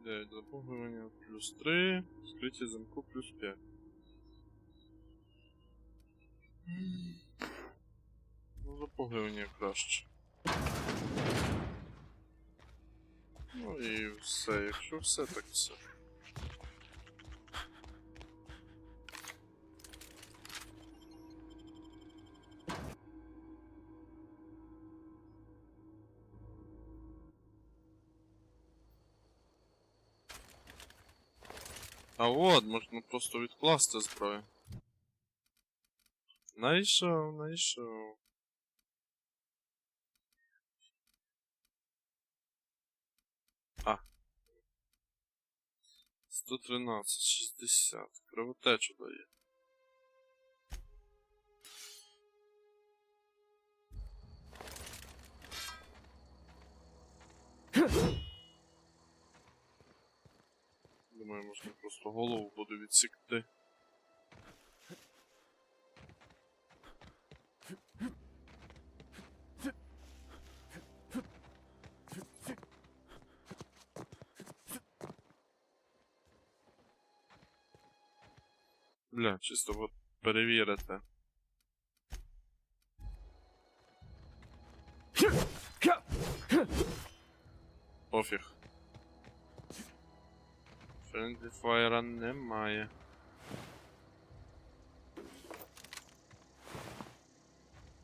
9 запугування плюс 3, скриття замку плюс 5. Ну, запугування краще. Ну і все, якщо все, так все. А от, можна просто відкласти зброю. Найшов. 113, 60. Кровотечу дає. Думаю, можна просто голову буду відсікти. Бля, чисто от перевірити. Пофіг. Friendly Fire немає.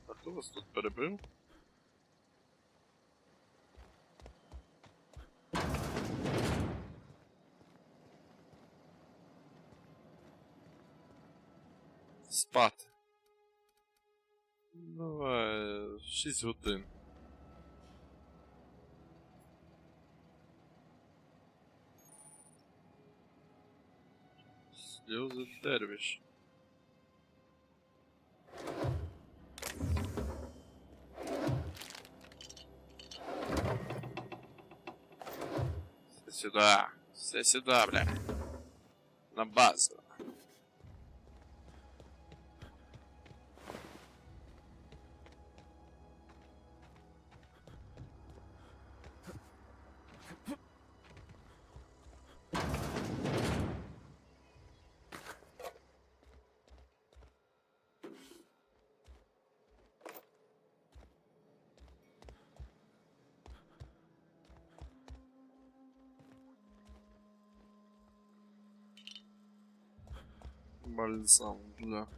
А хто вас тут перебив? Спати. Давай, 6 годин. Сльози Дервіш. Все сюда, бля. На базу. Бальзам, бля.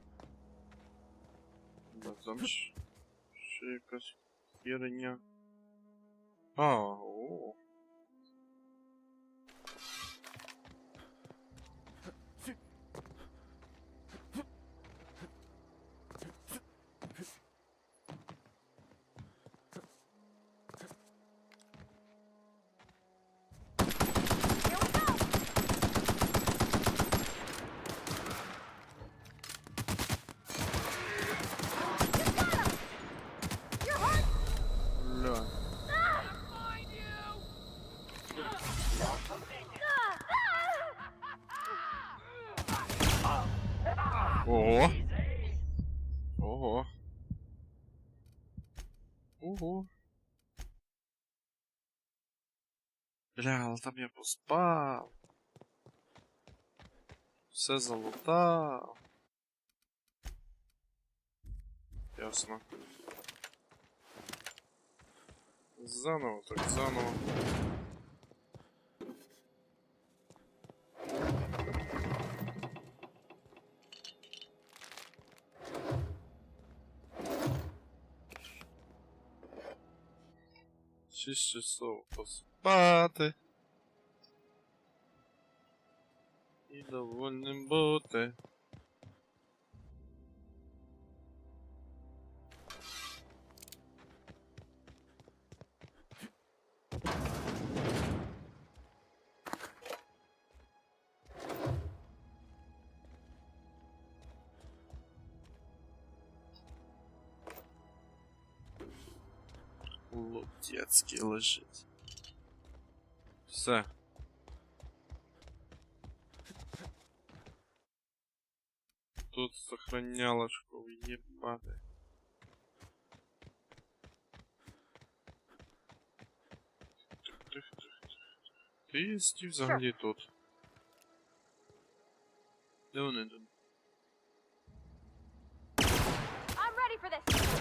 Да, там ще якась херня. О. Бля. Ого. Ого. Ого. Бля, але там я поспав. Все залутав. Ясно. Заново, так заново. Шість часов поспати. І довольним бути. Лутецький лежить. Все. Тут сохранялочку въебаты. Ти стів взагалі тут. Де вони тут? I'm ready for this.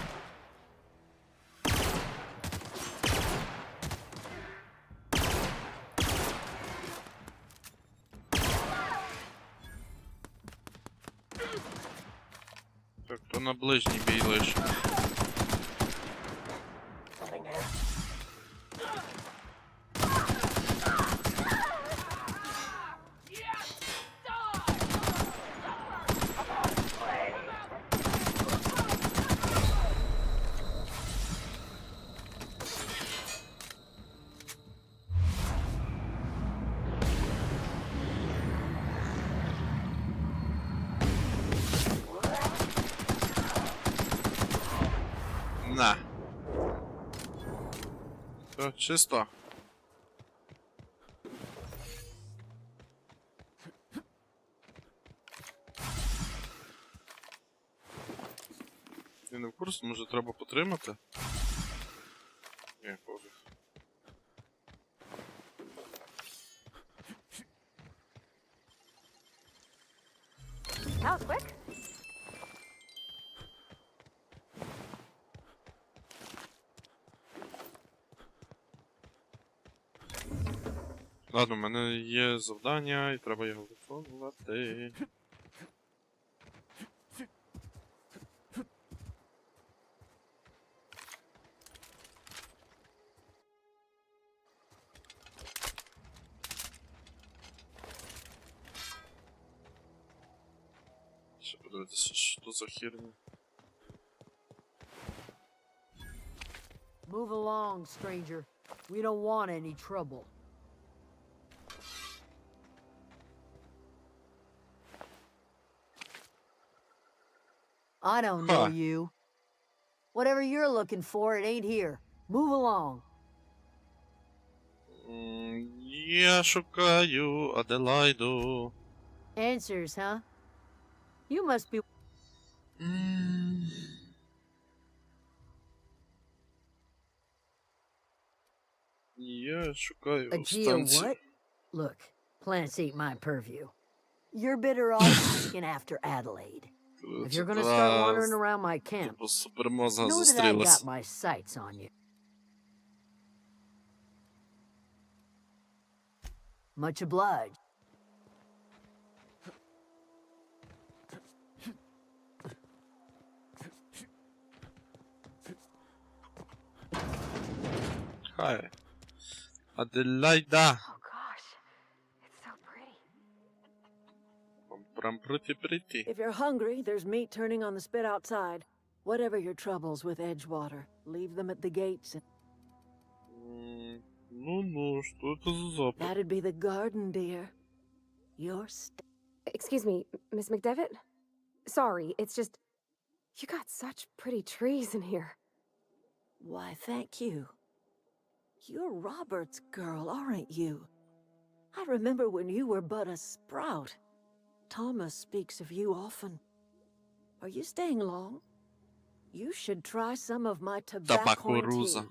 Так, то на ближній бій лише. На. Все, чисто. Я не в курсі, може треба потримати? Ні, пофіг. That was quick. Ладно, в мене є завдання і треба його виконувати. Ще подивитися, що за херня. Move along, stranger. We don't want any trouble. I don't know Huh. you. Whatever you're looking for, it ain't here. Move along. Я шукаю Аделайду. Answers, huh? You must be... Я шукаю Aegea станцію. what? Look, plants ain't my purview. You're better off asking after Adelaide. If you're gonna start wandering around my camp, Типу супермозга know that I зустрілась. got my sights on you. Much obliged. Хай. Аделайда. Oh gosh, it's so pretty. Прям pretty. If you're hungry, there's meat turning on the spit outside. Whatever your troubles with Edgewater, leave them at the gates. Ну, что это за запах? That'd be the garden, dear. Your Excuse me, Miss McDevitt? Sorry, it's just... You got such pretty trees in here. Why, thank you. You're Robert's girl, aren't you? I remember when you were but a sprout. Thomas speaks of you often. Are you staying long? You should try some of my tobacco tea. Табакоруза.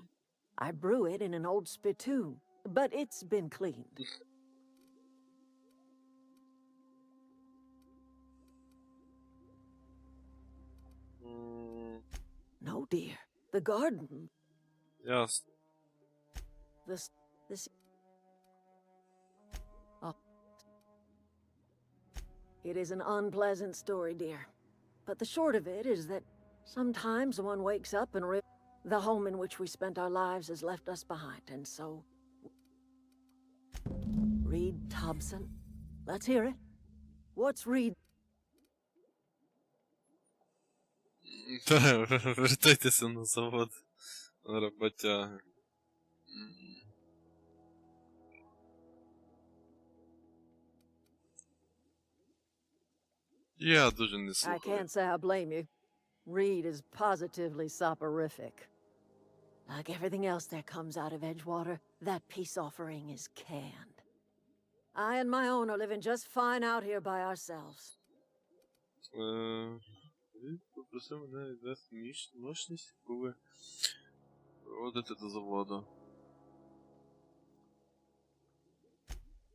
I brew it in an old spittoon, but it's been cleaned. No, dear. The garden. Ясно. This. Oh. It is an unpleasant story, dear. But the short of it is that sometimes one wakes up and the home in which we spent our lives has left us behind, and so... Reed Thompson? Let's hear it. What's Reed? Вертайтеся на завод. Роботяги. Я дуже не I слухаю. can't say I blame you. Reed is positively soporific. Like everything else that comes out of Edgewater, that peace offering is canned. I and my own are living just fine out here by ourselves. Він попросив мене відвести мощність, коли проводити до заводу.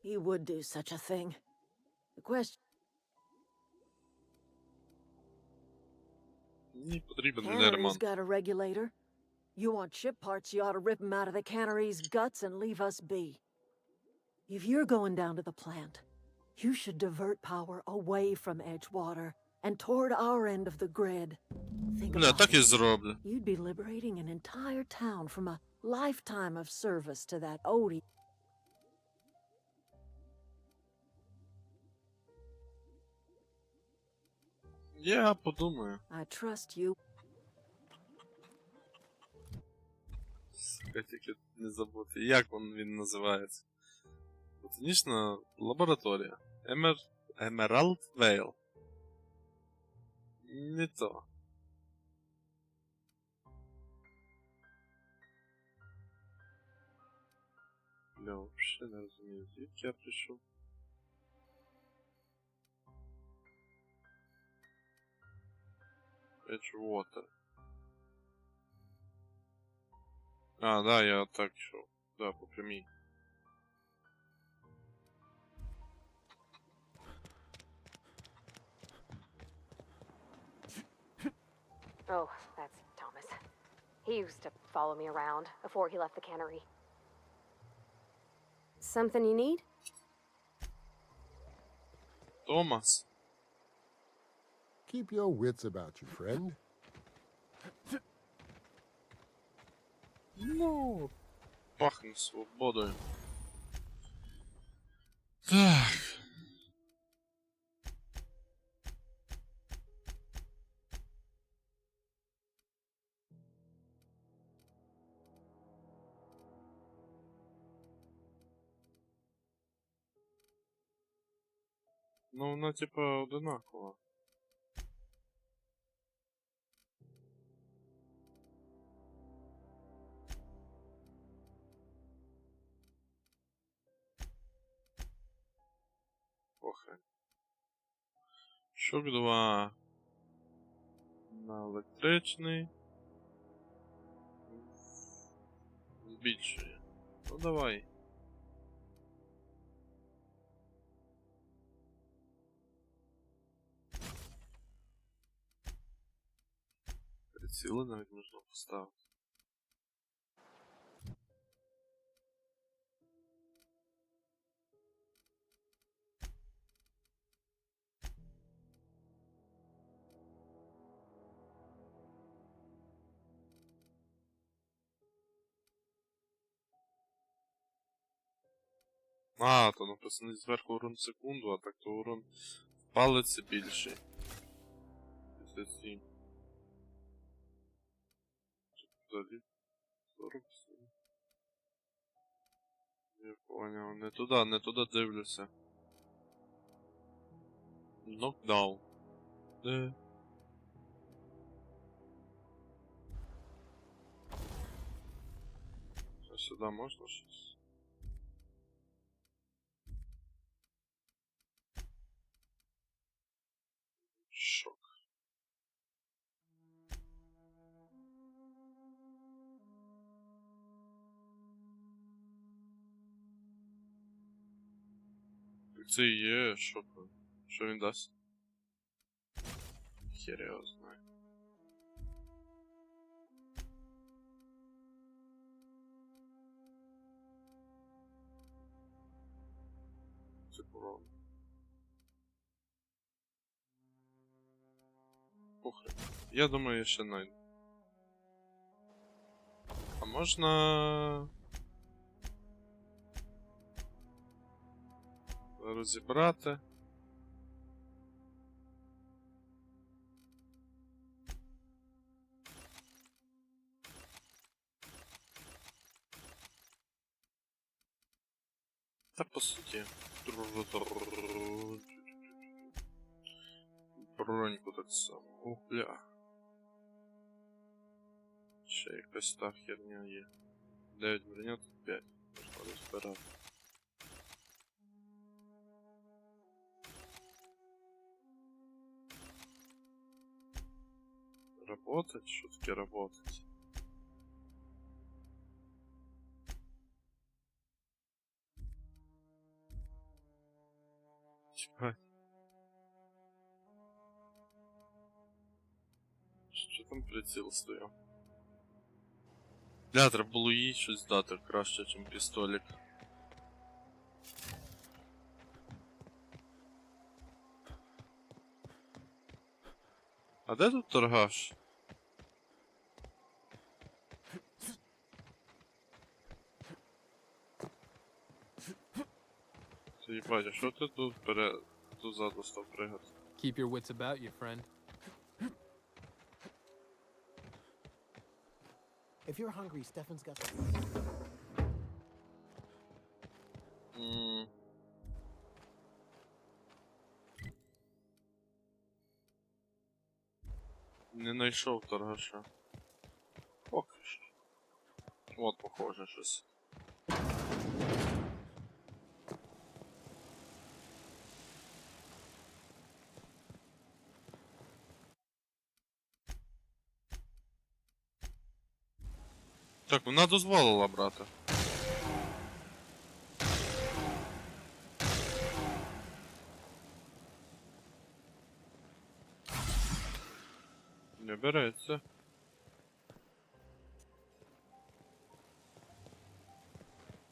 he would do such a thing. The question... Мені потрібен Cannery's ремонт. got a regulator. You want ship parts, you ought to rip 'em out of the cannery's guts and leave us be. If you're going down to the plant, you should divert power away from Edgewater and toward our end of the grid. Think Бля, about так і it. зроблю. You'd be liberating an entire town from a lifetime of service to that Odie. Я подумаю. I trust you. Сука, тільки не забути. Як він називається? Ботанічна лабораторія. Емералд Вейл. Не то. Бля, вообще не розумію, звідки я прийшов. Edgewater. А, да, я так йшов. Да, по прямій. Oh, that's Thomas. He used to follow me around before he left the cannery. Something you need? Томас. Keep your wits about you, friend. Ну, пахне свободою. Так. Ну, вона типа одинакова. Похрен. Шок 2 на електричний. Збільшує. Ну давай. Приціли навіть можна поставити. А, то написано зверху урон в секунду, а так то урон в палиці більший. 57. Взагалі 47. Я поняв. Не туди дивлюся. Нокдаун. Де? А сюди можна щось? Шок. Так це і є шок. Що він дасть? Хер його знає. Це порог. Похрен. Я думаю, я ще найду. А можна... розібрати. Та по суті. Броньку так само. О, бля. Ще якась та херня є. 9 броня, тут 5. Можна розбирати. Работать? Що таке работать? Чекай. Що там приціл стояв? Бля, треба було їй щось дати краще, ніж пістолік. А де тут торгаш? Ти їбать, а що ти тут тут ззаду став пригати? Keep your wits about you, friend. If you're hungry, Stefan's got some. Не знайшов торгаша. Поки що. От, похоже, щось. Так, вона дозволила брати. Не береться.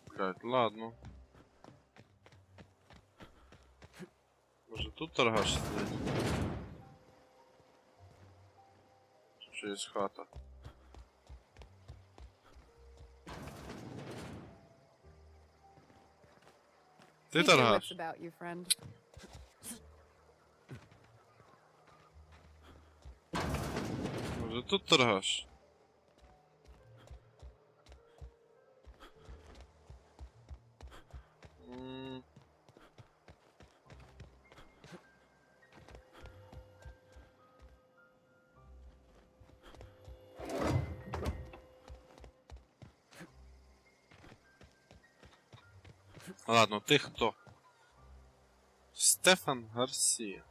Блять, ладно. Може тут торгаш сидить? Чи є хата? Ти Keep your wits торгаш? about you, friend. Може тут торгаш? Ладно, ти хто? Стефан Гарсія.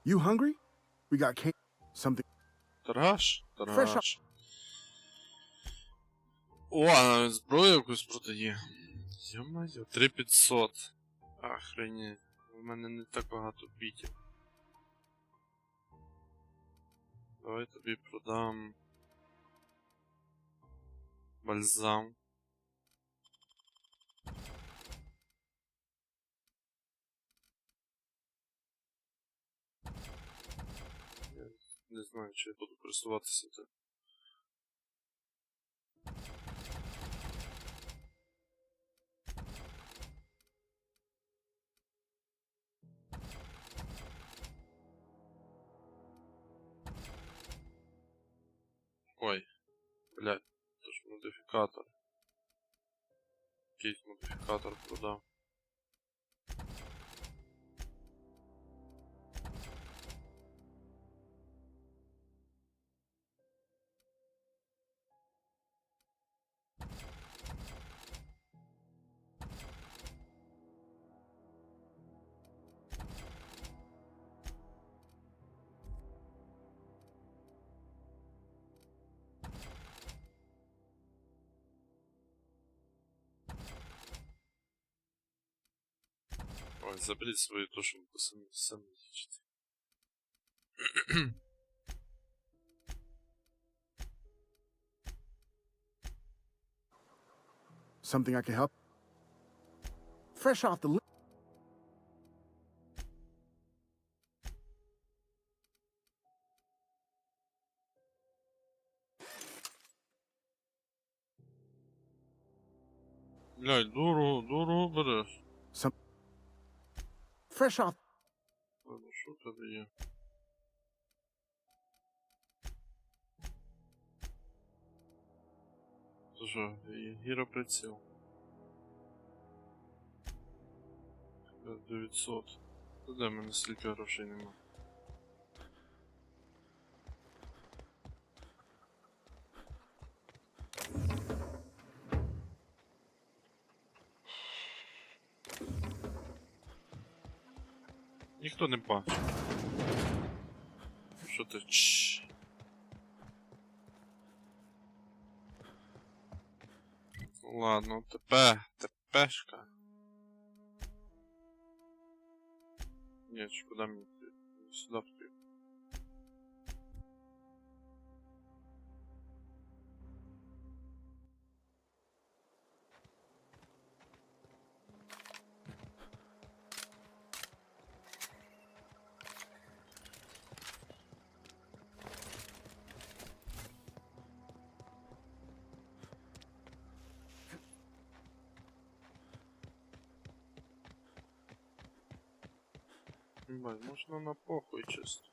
You hungry? We got something. Торгаш? Fresh Торгаш. О, навіть зброю якусь продає. Йо-моє, 3500. Охренеть. У мене не так багато бітів. Давай тобі продам бальзам. Я не знаю, чи я буду користуватися тим. Ой, блядь, це ж модифікатор. Якийсь модифікатор продав. Ой, заберіть свої то, що ви самі їчите. Something I can help? Fresh off the list. Блядь, дорого береш. Fresh off. Ладно, що в тебе є? Це що, гіроприціл? 900. Та де в мене стільки грошей нема? Ніхто не бачить. Що ти? Чш. Ладно, тепешка. Ні, чи куди мені йти? Сюди потрібно. Бай, можна на похуй чисто.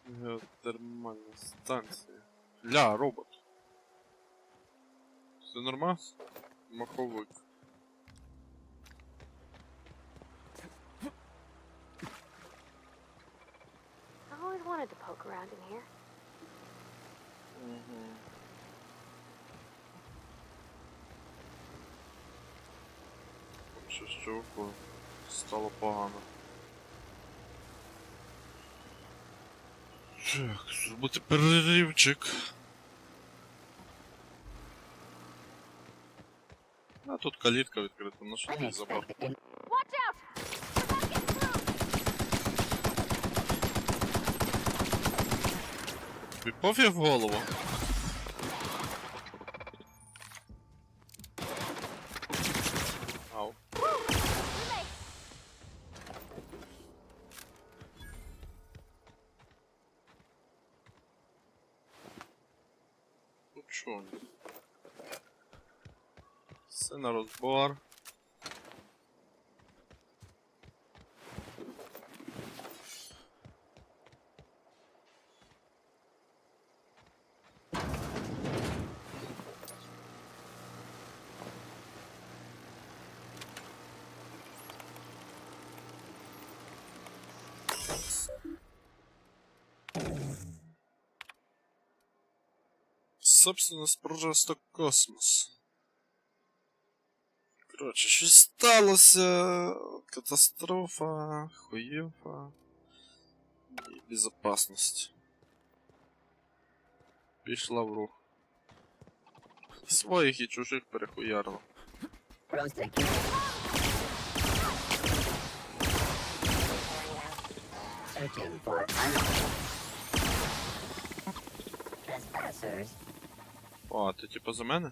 Геотермальна станція. Ля, робот. Все нормально? Маховик. I always wanted to poke around in here. Щось чуваку стало погано. Так, зробити переривчик. А тут калітка відкрита, на що ти забав? Watch out! Тобі пофіг в голову? Ау. Ну чо? Все на розбор. Собственность просто космос. Коротше, щось сталося. Катастрофа, хуєва і безопасність. Пішла в рух. Своїх і чужих перехуярило. О, а ти типа за мене?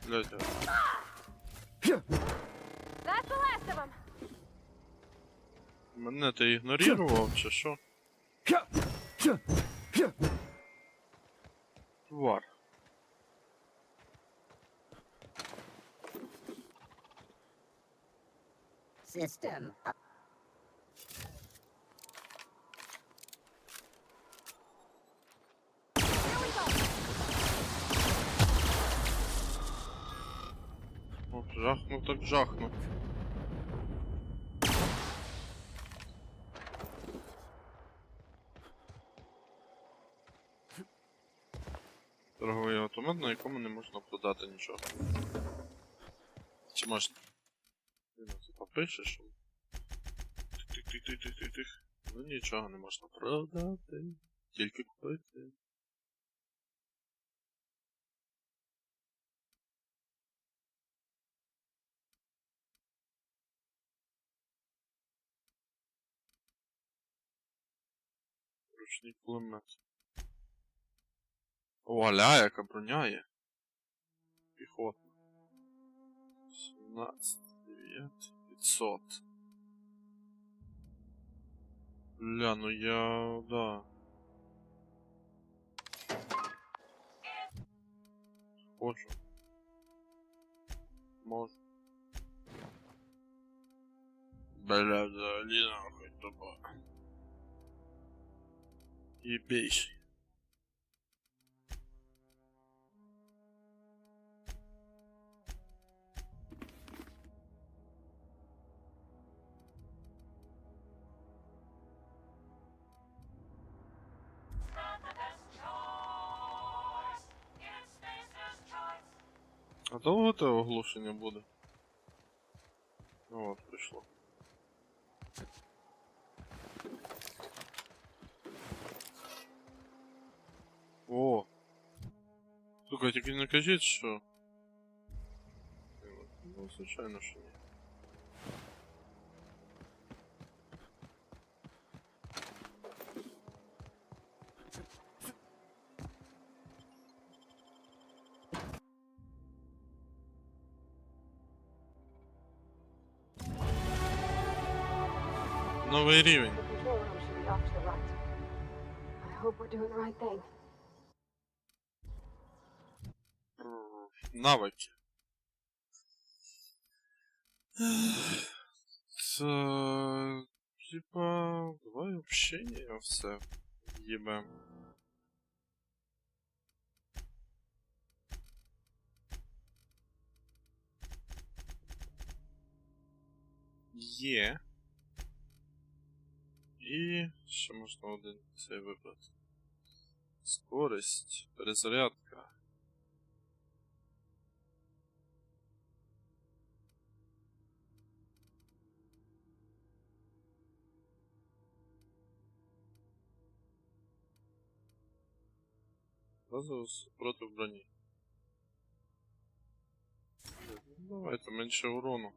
Блядь. That's the last of them. Мене ти ігнорував, чи що? Твар. System. О, жахнув так жахнув. Торговий автомат, на якому не можна продати нічого. Чи можна? Він це попише, що? Тих-тих-тих-тих-тих-тих. Ну нічого не можна продати. Тільки купити. Ручний кулемет. О, аля, яка броня є. Піхотна. 17, 9, 500. Бля, ну я... да. Хочу. Можу. Бля, взагалі нахуй тупо. Ебейший. А довго те оголошення буде? Ну от, прийшло. О! Слухай, тільки не кажіть, що... Ну, звичайно, що ні. Новий рівень. The control room should be off to the right. I hope we're doing the right thing. Навики. Це... Типа... Давай общение все. Єбем. Є. І ще можна один цей вибрати. Скорость, перезарядка. Базово проти броні. Давайте менше урону.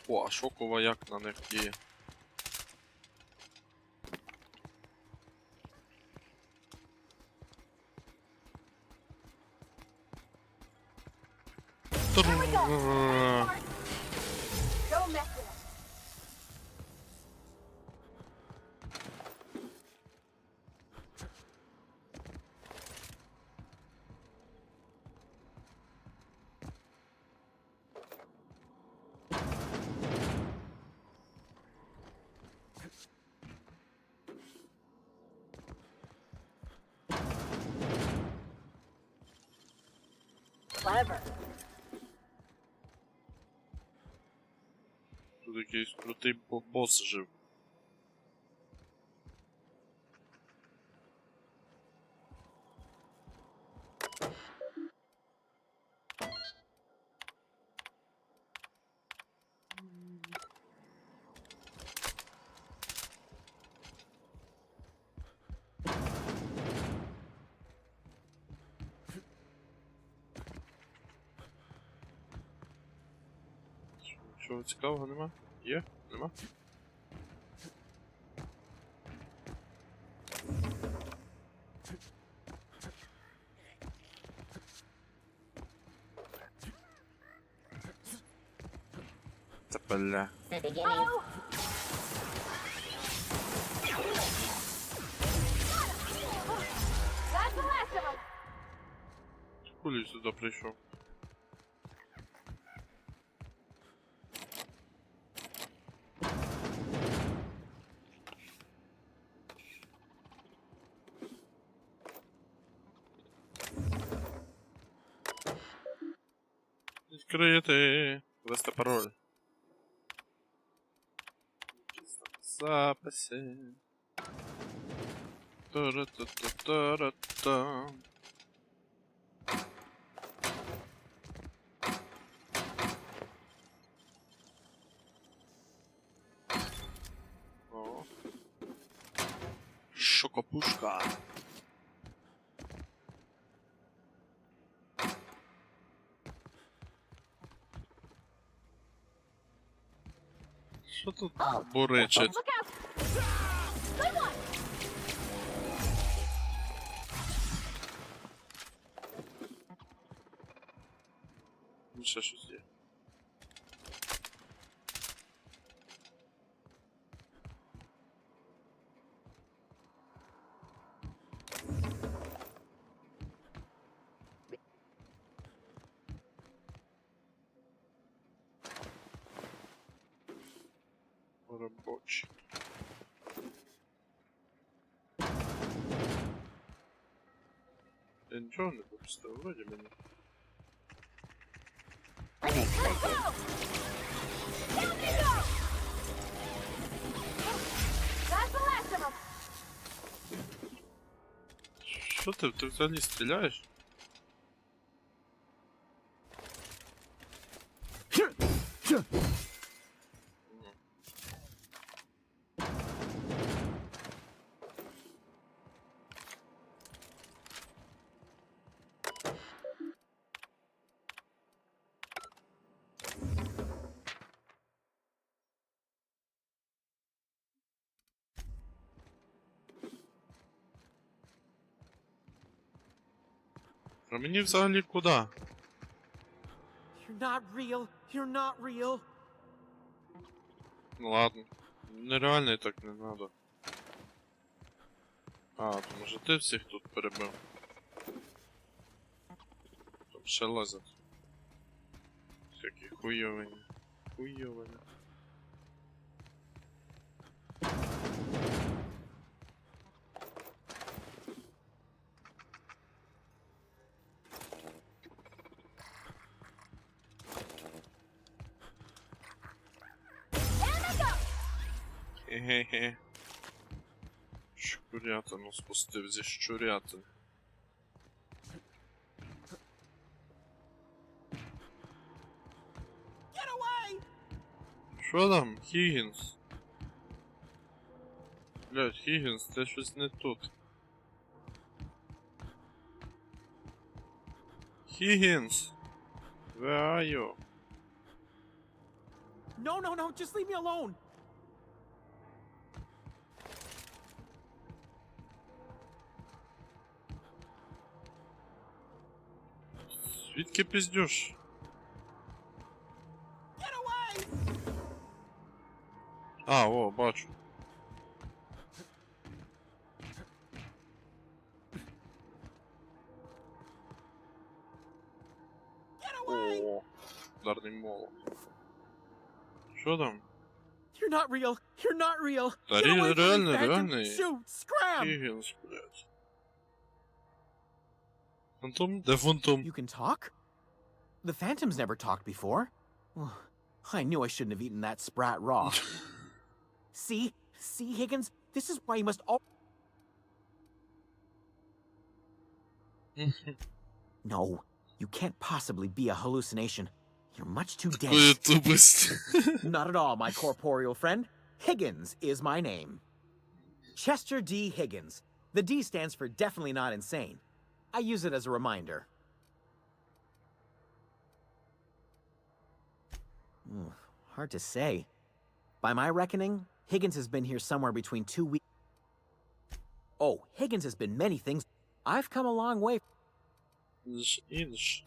О, а шокова як на них діє? Don't mess with us. Clever. Тут якийсь крутий босс жив. Нічого цікавого нема? Є? Нема? Та бля. That's the last of them. Кулі сюди прийшов. Відкрити. Ввести пароль. Записи. Та-ра-та-та-та-ра-та. О. Шокопушка. Що тут буричить? Look out! Good one! Ще щось є. Робочий. Я нічого не пропустив, вроді мені. Let's go! Down you go! That's the last of them. Що ти? Ти взагалі стріляєш? А мені взагалі куди? You're not real. You're not real. Ну ладно. Нереально і так не надо. А, то може ти всіх тут перебив? Там ще лазять. Всякі хуйовини. Хуйовини. Хе-хе-хе. Щурятину спустив зі щурятин. Що там, Хіггінс? Блядь, Хіггінс, це щось не тут. Хіггінс! Where are you? No, no, no. Just leave me alone. Звідки піздюш? А, о, бачу. О, ударний молот. Що там? You're not real. You're not real. Та Get away from me, реально, Phantom. реально. Shoot. Scram. Хіггінс, блядь. Фантом? Де фантом? You can talk? The Phantom's never talked before. Well, I knew I shouldn't have eaten that sprat raw. See? See, Higgins? This is why you must all... No, you can't possibly be a hallucination. You're much too Какая dense. тупость. Not at all, my corporeal friend. Higgins is my name. Chester D. Higgins. The D stands for definitely not insane. I use it as a reminder. Hard to say. By my reckoning, Higgins has been here somewhere between 2 weeks. Oh, Higgins has been many things. I've come a long way. Інш.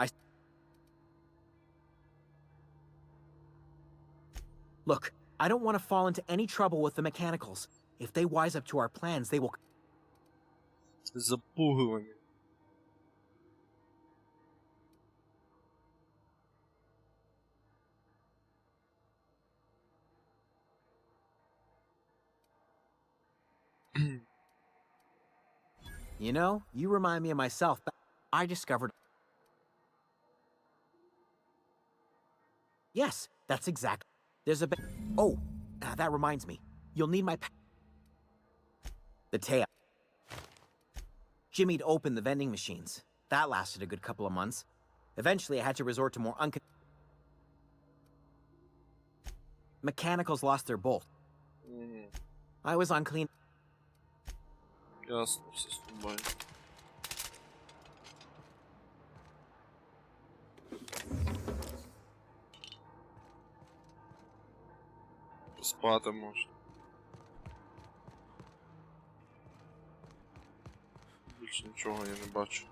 Look, I don't want to fall into any trouble with the mechanicals. If they wise up to our plans, they will... Запугування. You know, you remind me of myself. I discovered... Yes, that's exact. There's a... Oh, that reminds me. You'll need my... The tail. Jimmy'd opened the vending machines. That lasted a good couple of months. Eventually, I had to resort to more Mechanicals lost their bolt. I was on clean... Ясно, все з тобою. Поспати можна. Більше нічого я не бачу.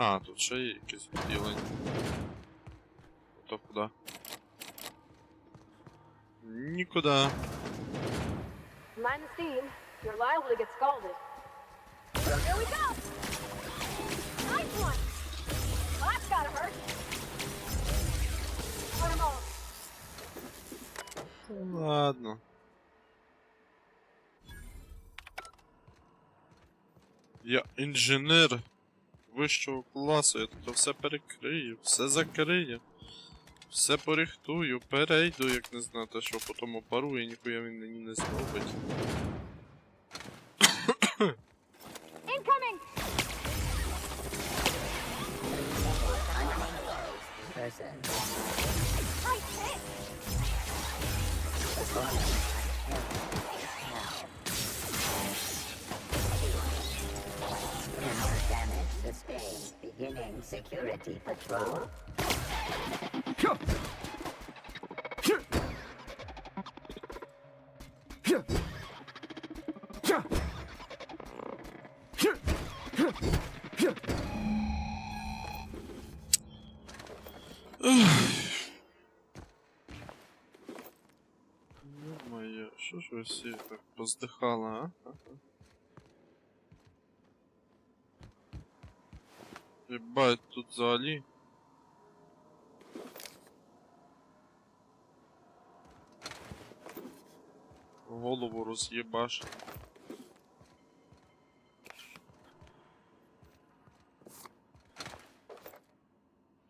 А, тут ще є якесь відділення. То куди? Нікуди. Mind the steam. You're liable to get scalded. Here we go! Nice one! Well, that's gotta hurt. Put 'em all. Ладно. Я інженер вищого класу, я тут все перекрию, все закрию. Все порихтую, перейду, як не знати, що потім опарує, ніхуя він мені не зробить. Incoming! Right hit! Damage sustained. Beginning security patrol. Ё-моё, що ж ви всі так поздихали, а? Єбать, тут взагалі. Голову роз'єбаш.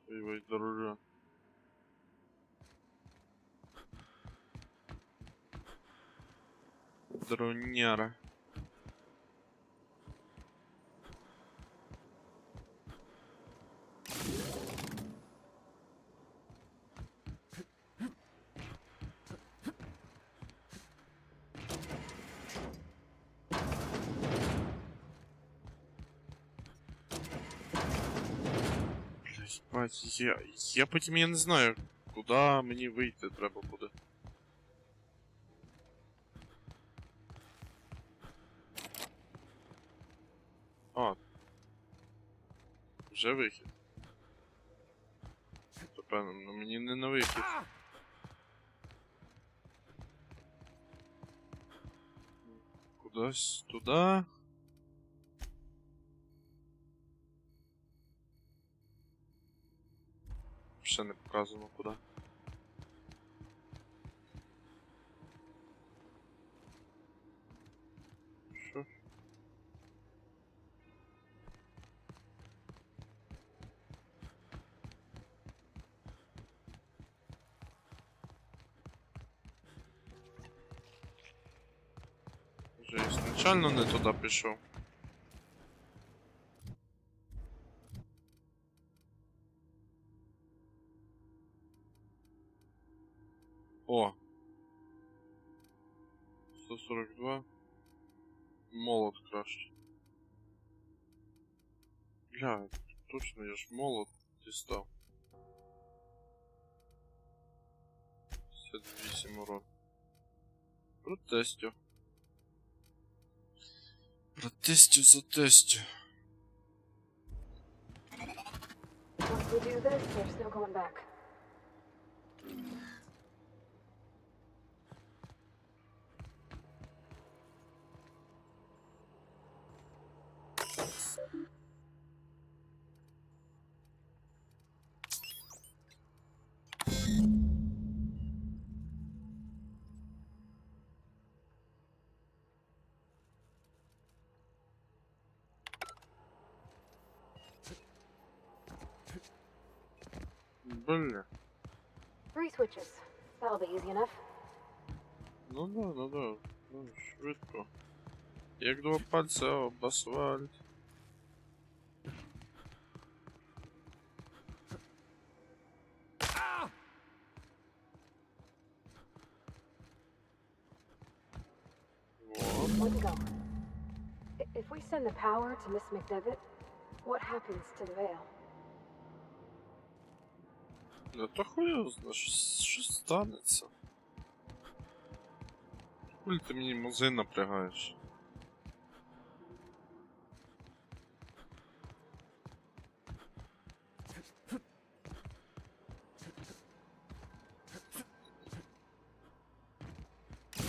Ой, дорога. Дроняра. Бать, я потім я не знаю, куди мені вийти треба буде. А. Вже вихід. То певно, ну мені не на вихід. Кудись туди. Ще не показано куди. Що? Вже ізначально не туди пішов. О! 142. Молот краще. Бля, точно я ж молот дістав. 58 урон. Протестю. Протестю за тестю. Once we do this, there's no going back. Бля. 3 switches. That'll be easy enough. Ну да. Ну, швидко. Як два пальця об асфальт. Вот. Let's go. If we send the power to Miss McDevitt, what happens to the veil? Да то хуй знає, що станеться. Хуй ти мені мозги напрягаєш.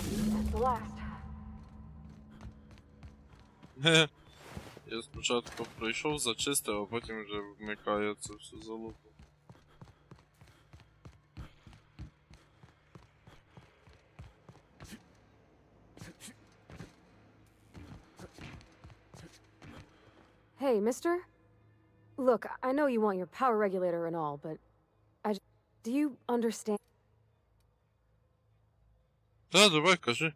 That's the last. Хе. Я спочатку пройшов, зачистив, а потім вже вмикаю це все залупу. Hey, mister? Look, I know you want your power regulator and all, but do you understand? Да, давай, кажи.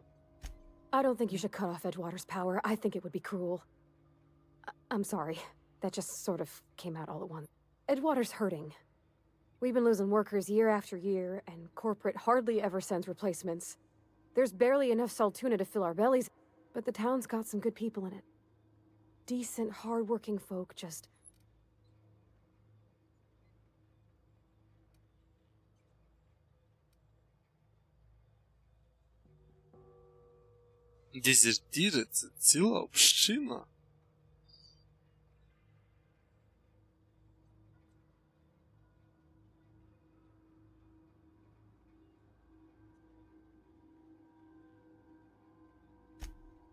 I don't think you should cut off Edgewater's power. I think it would be cruel. I'm sorry. That just sort of came out all at once. Edgewater's hurting. We've been losing workers year after year, and corporate hardly ever sends replacements. There's barely enough Saltuna to fill our bellies, but the town's got some good people in it. Decent, hard-working folk just... Дезертири — це ціла община.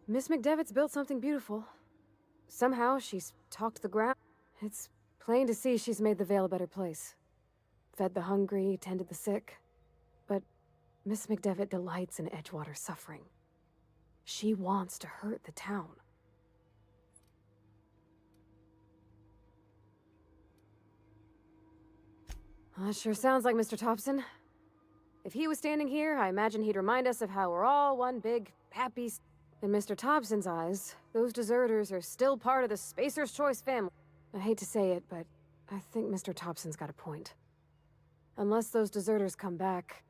Miss McDevitt's built something beautiful. Somehow she's talked the ground. It's plain to see she's made the Vale a better place. Fed the hungry, tended the sick. But Miss McDevitt delights in Edgewater's suffering. She wants to hurt the town. Well, that sure sounds like Mr. Thompson. If he was standing here, I imagine he'd remind us of how we're all one big, happy... In Mr. Thompson's eyes, those deserters are still part of the Spacer's Choice family. I hate to say it, but I think Mr. Thompson's got a point. Unless those deserters come back...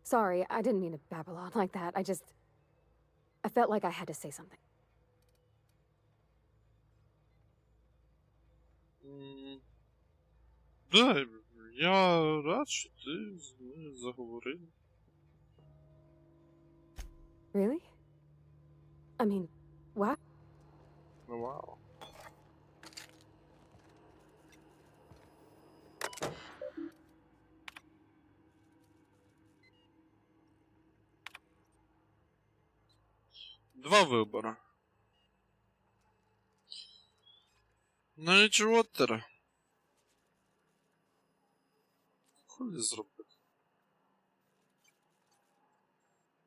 Sorry, I didn't mean to babble on like that. I felt like I had to say something. Да, я рад, що ти заговорив. Really? I mean, what? Вау. Два вибори. На Еджвотера. Хулі зробити?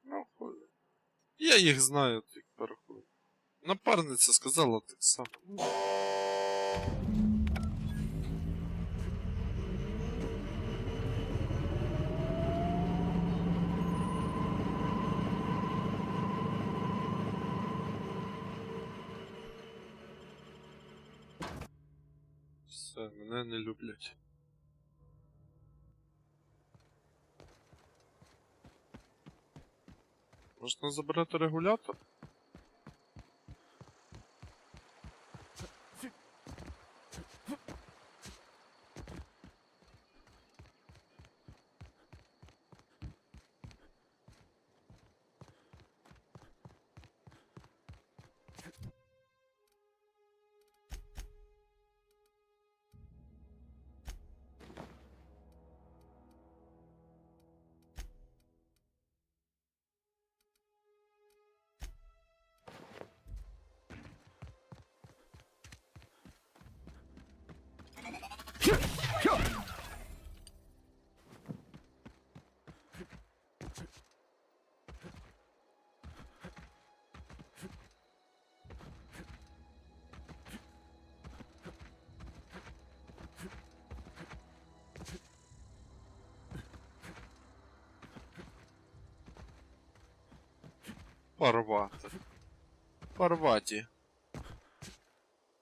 Ну, хулі. Я їх знаю, тих перехуй. Напарниця сказала так само. Все, мене не люблять. Можна забрати регулятор? Порвати. Порваті.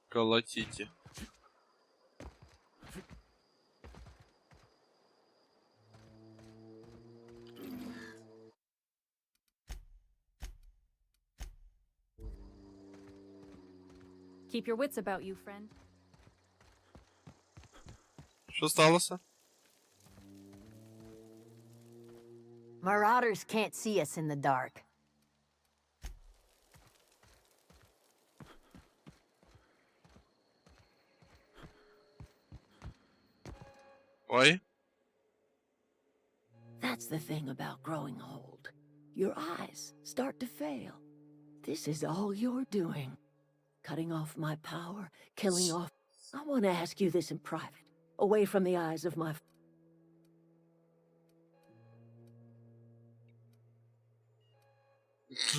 Колотіті. Keep your wits about you, friend. Що сталося? Marauders can't see us in the dark. Ой? That's the thing about growing old. Your eyes start to fail. This is all you're doing. Cutting off my power, killing off... I want to ask you this in private, away from the eyes of my...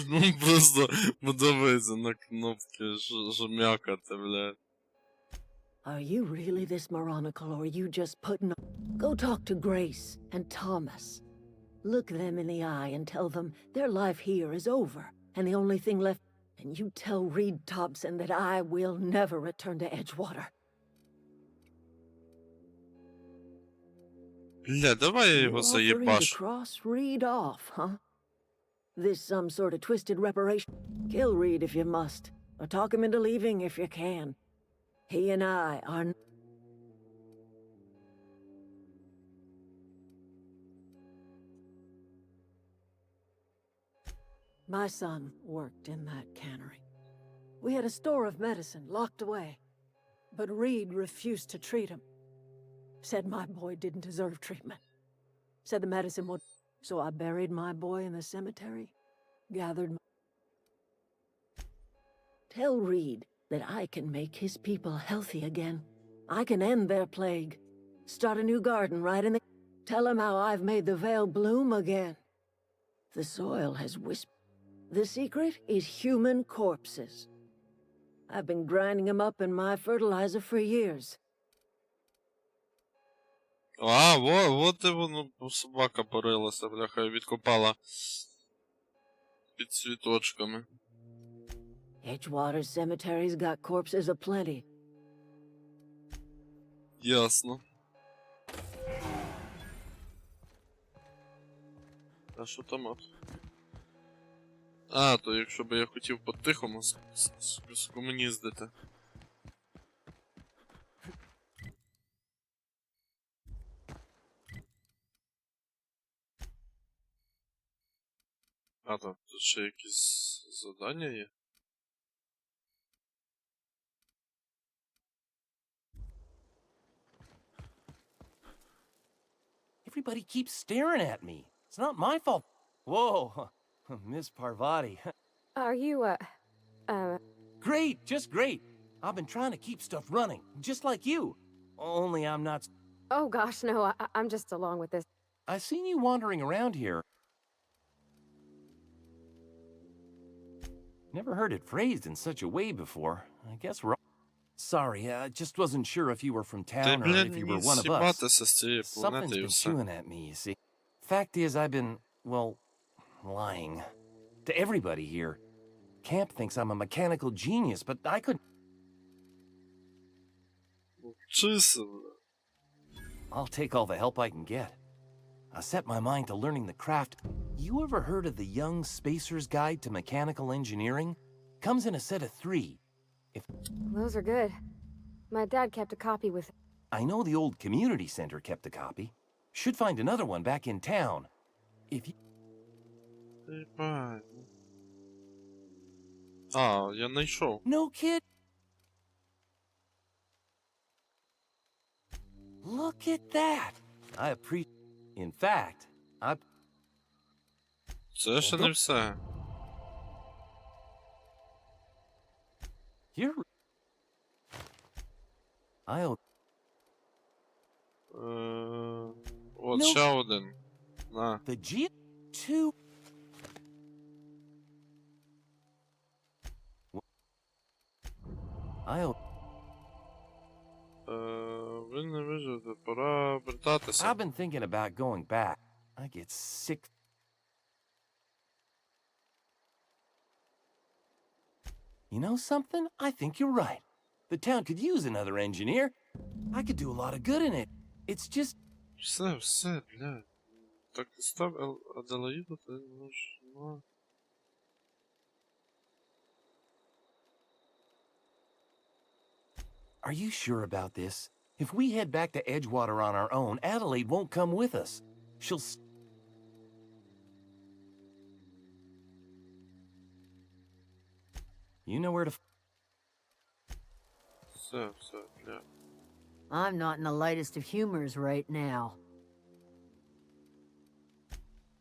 Ну просто подобається на кнопки жмякати, блядь. Are you really this moronical, or are you just putting on? Go talk to Grace and Thomas. Look them in the eye and tell them their life here is over, and the only thing left... And you tell Reed Thompson that I will never return to Edgewater. Бля, давай я його You're offering to заєбашу. cross Reed off, huh? This some sort of twisted reparation? Kill Reed if you must, or talk him into leaving if you can. He and I are... My son worked in that cannery. We had a store of medicine locked away, but Reed refused to treat him. Said my boy didn't deserve treatment. Said the medicine would... So I buried my boy in the cemetery, gathered my... Tell Reed that I can make his people healthy again. I can end their plague. Start a new garden right in the... Tell him how I've made the Vale bloom again. The soil has whispered. The secret is human corpses. I've been grinding them up in my fertilizer for years. А, вот і воно, собака порилася, бляха, і відкопала під цвіточками. Edgewater Cemetery's got corpses aplenty. Ясно. А що там от? А, то якщо би я хотів по-тихому скомуніздити. А, там тут ще якісь завдання є? Everybody keeps staring at me. It's not my fault. Whoa, Miss Parvati. Are you, Great, just great. I've been trying to keep stuff running, just like you. Only I'm not... Oh gosh, no, I'm just along with this. I've seen you wandering around here. Never heard it phrased in such a way before. I guess we're... Sorry, I just wasn't sure if you were from town or if you were one of us. Something's been chewing at me, you see. Fact is, I've been, well, lying. To everybody here. Camp thinks I'm a mechanical genius, but I couldn't... I'll take all the help I can get. I set my mind to learning the craft. You ever heard of the Young Spacer's Guide to Mechanical Engineering? Comes in a set of 3. Those are good. My dad kept a copy with... I know the old community center kept a copy. Should find another one back in town. If you... А, я знайшов. No kid. Look at that. I appreciate... In fact, Це ще не все. You're... I'll... От ще один. На. The G2... I'll... Ви не виживете, пора вертатися. I've been thinking about going back. I get sick. You know something? I think you're right. The town could use another engineer. I could do a lot of good in it. It's just... Все, бля. Так, став Аделаїду, ти можеш... Are you sure about this? If we head back to Edgewater on our own, Adelaide won't come with us. She'll... You know where to... Все, бля. I'm not in the lightest of humors right now.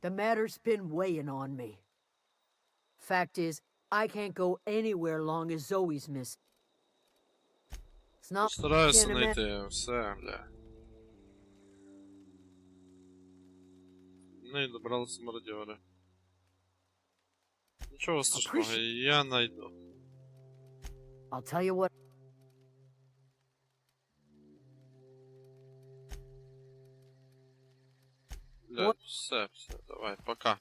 The matter's been weighing on me. Fact is, I can't go anywhere long as Zoe's missing. It's not... Стараюся знайти все, бля. Ну і добралися мародьори. Нічого страшного, я найду. I'll tell you what. Блядь, все, давай, пока.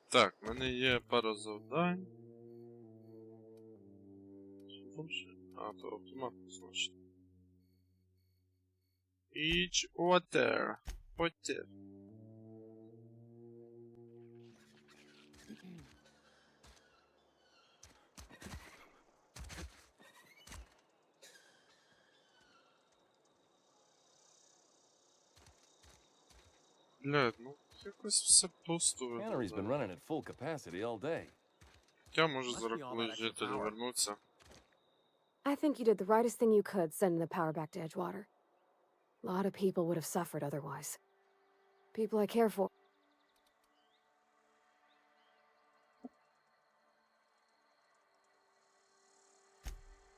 Так, в мене є пара завдань. Що там ще? А, то автомат, значить. Each water. Water. Блядь, ну якось все пусто Cannery's been виглядає. running at full capacity all day. Я можу зараз, коли жителі вернуться. I think you did the rightest thing you could sending the power back to Edgewater. A lot of people would have suffered otherwise. People I care for.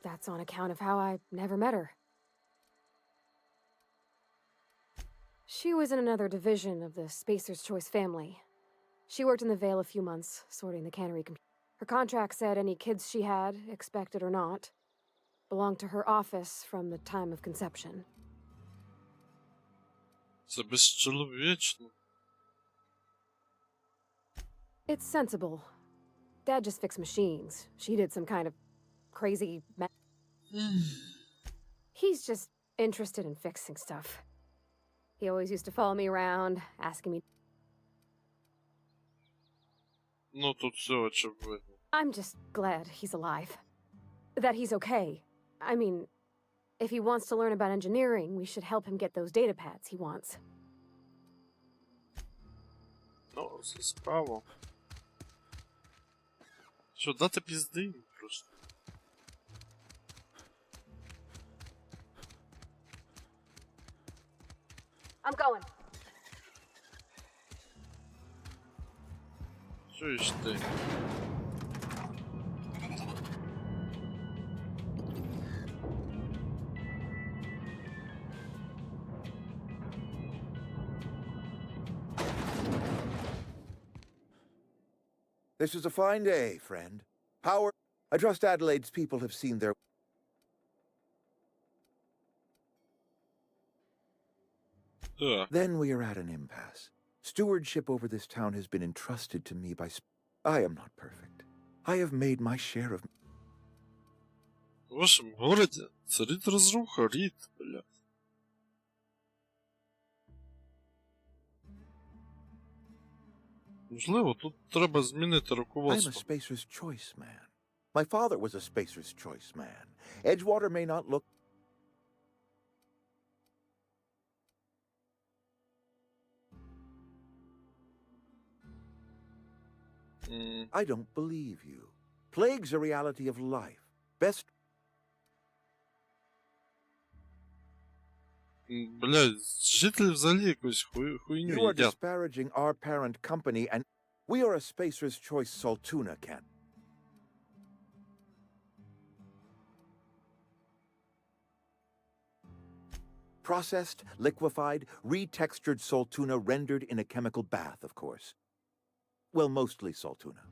That's on account of how I never met her. She was in another division of the Spacer's Choice family. She worked in the Vale a few months, sorting the cannery computer. Her contract said any kids she had, expected or not, belonged to her office from the time of conception. Це безчеловічно. It's sensible. Dad just fixed machines. She did some kind of crazy He's just interested in fixing stuff. He always used to follow me around, asking me. Ну тут все очевидно. I'm just glad he's alive. That he's okay. I mean, if he wants to learn about engineering, we should help him get those data pads he wants. Ну, це справа. Що, дати пізди просто. I'm going. Чуєш ти? This is a fine day, friend. Power. I trust Adelaide's people have seen their... Then we are at an impasse. Stewardship over this town has been entrusted to me by... I am not perfect. I have made my share of... В вашем городе царит разруха, Рид, бля. Можливо, тут треба змінити I'm a руководство. Spacer's Choice man. My father was a Spacer's Choice man. Edgewater may not look... I don't believe you. Plague's a reality of life. Best... Блядь, жителі взагалі якусь хуйню You are їдять. disparaging our parent company, and we are a Spacer's Choice Saltuna can. Processed, liquefied, retextured Saltuna rendered in a chemical bath, of course. Well, mostly Saltuna.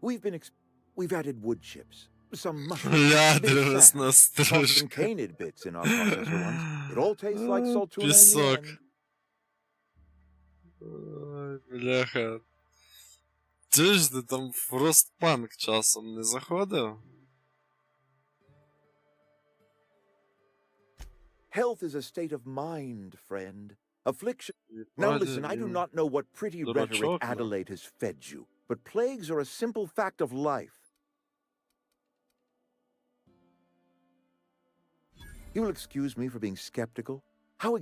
We've added wood chips, some mushrooms, Бля, big дивись fat, на some стружку. canid bits in our processor ones. It all tastes like Saltuna in the Пісок. end. Ой, бляха. Чуєш, ти там в Frostpunk часом не заходив? Health is a state of mind, friend. Affliction. Now listen, I do not know what pretty rhetoric Adelaide has fed you, but plagues are a simple fact of life. You will excuse me for being skeptical. How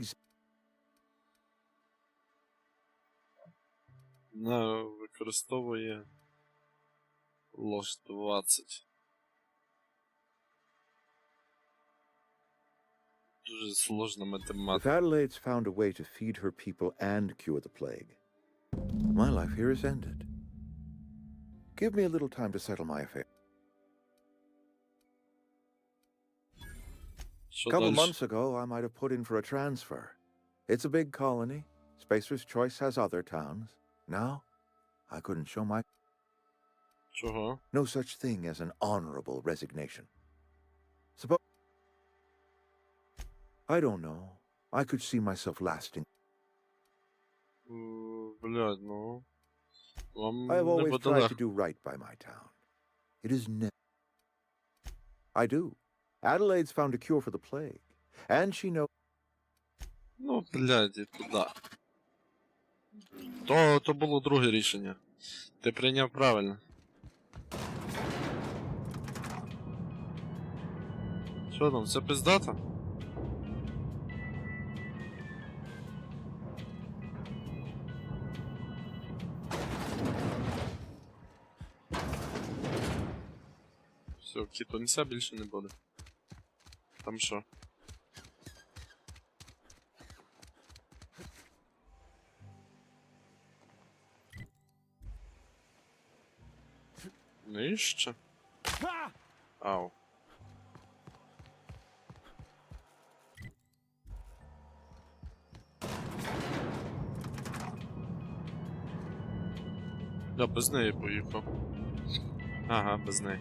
Не, використовує ложь 20. Дуже сложна If математика. Adelaide's found a way to feed her people and cure the plague, my life here is ended. Give me a little time to settle my affair. Що A couple дальше? months ago, I might have put in for a transfer. It's a big colony. Spacer's Choice has other towns. Now, I couldn't show my... Чого? No such thing as an honorable resignation. Suppose... I don't know. I could see myself lasting. Блядь, ну... Вам I have не always буде tried to легко. do right by my town. It is never... I do. Adelaide's found a cure for the plague. And she knows... Ну, блядь, і туди. То було друге рішення. Ти прийняв правильно. Що там, все пиздата? Все, кітонця більше не буде. Там що? Нижче? Ау. Да, без неї поїхав. Ага, без неї.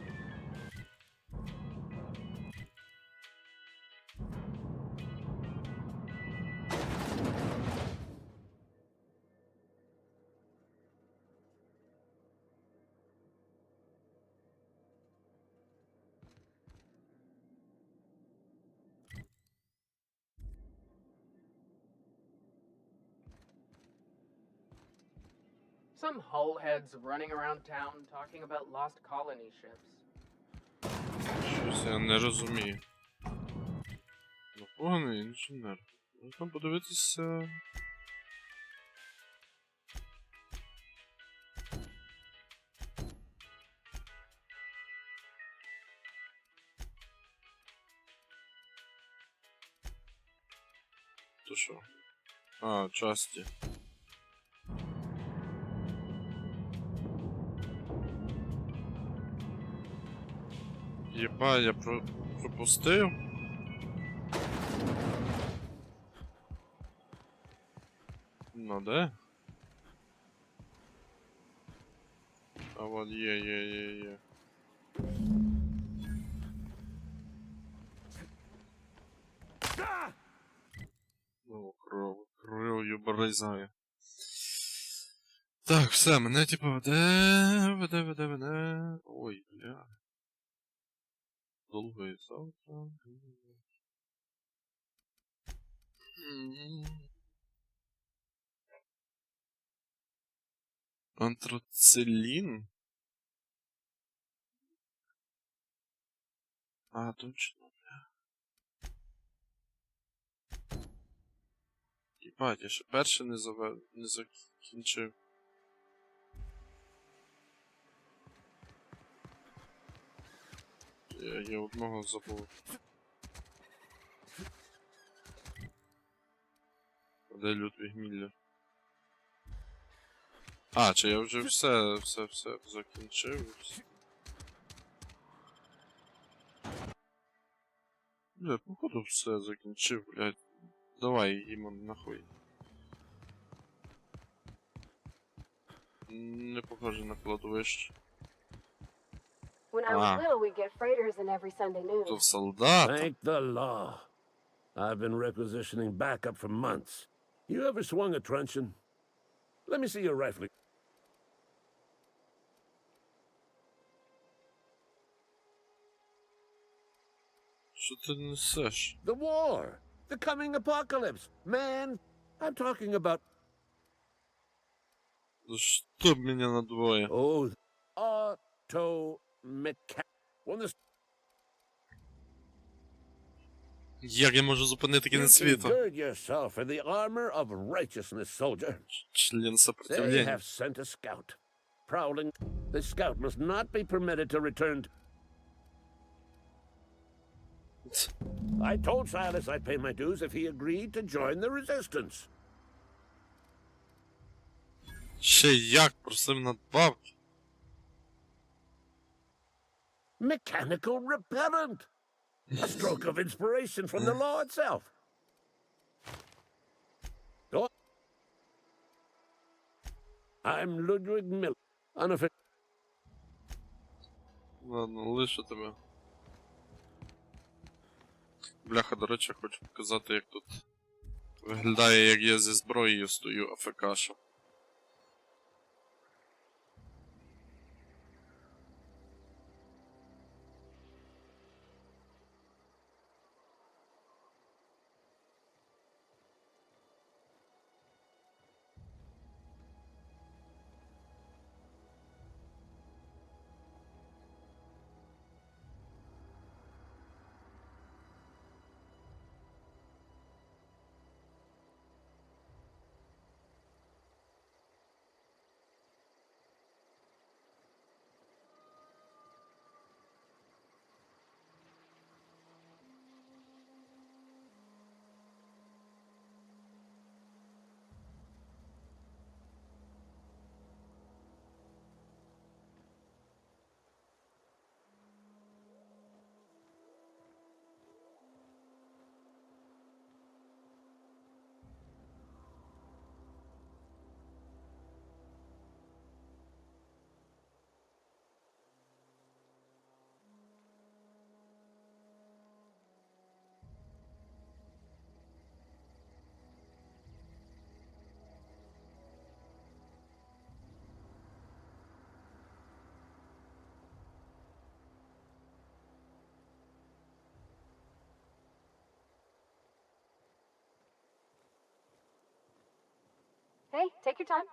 Some hullheads running around town talking about lost colony ships. Щось я не розумію. Ну, поганий інженер. Можна подивитися. То що? А, часті. Єба, я пропустив? Ну де? А от є. Ну, кров'ю бризає. Так, все, мене типу веде. Ой, бля. Долго і завтра. Антрацилін? А, точно, бля. Єбать, я ще перше не закінчив. Я одного забув. Де Людвіг Міллер? А, чи я вже все закінчив? Бля, походу все закінчив, блядь. Давай, Імон, нахуй. Не похоже на кладовище. When I was little, we'd get freighters in every Sunday noon. То солдат. Thank the law. I've been requisitioning backup for months. You ever swung a truncheon? Let me see your rifle. Що ти несеш? The war. The coming apocalypse. Man, I'm talking about... Чтоб меня на двое. Oh, auto-mechanic. When the... Як я можу зупинити кінець світу? Gird yourself in the armor of righteousness, soldier. Член They сопротивления. have sent a scout. Prowling. The scout must not be permitted to return. I told Silas I'd pay my dues if he agreed to join the resistance. Ще як просив надбавки. Mechanical repellent. A stroke of inspiration from the law itself. Oh. I'm Ludwig Miller. Ладно, лишу тебе. Бляха, до речі, хочу показати, як тут виглядає, як я зі зброєю стою АФК-шу. Hey, take your time.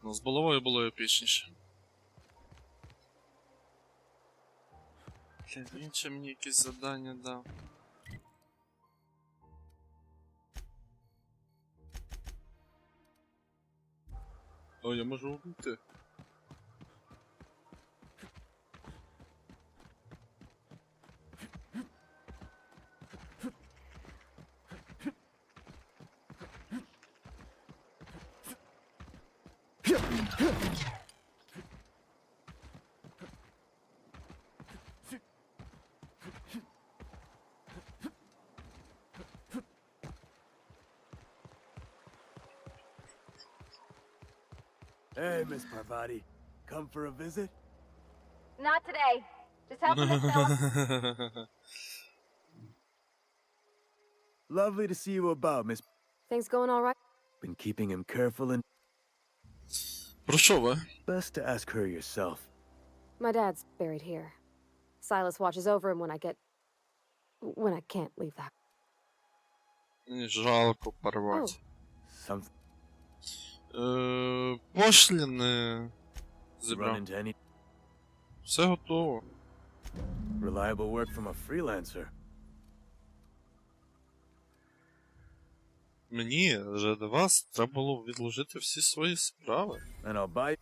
Ну, з булавою було епічніше. Він ще мені якесь завдання дав. О, я можу убити. Hey, Miss Parvati. Come for a visit? Not today. Just helping this fella. Lovely to see you about, Miss. Things going all right? Been keeping him careful and... Про що ви? Best to ask her yourself. My dad's buried here. Silas watches over him when I can't leave that. Мені жалко порвати. Some... Пошліни Run зібрав. into any Все готово. reliable work from a freelancer. Мені вже до вас треба було відложити всі свої справи. And I'll buy...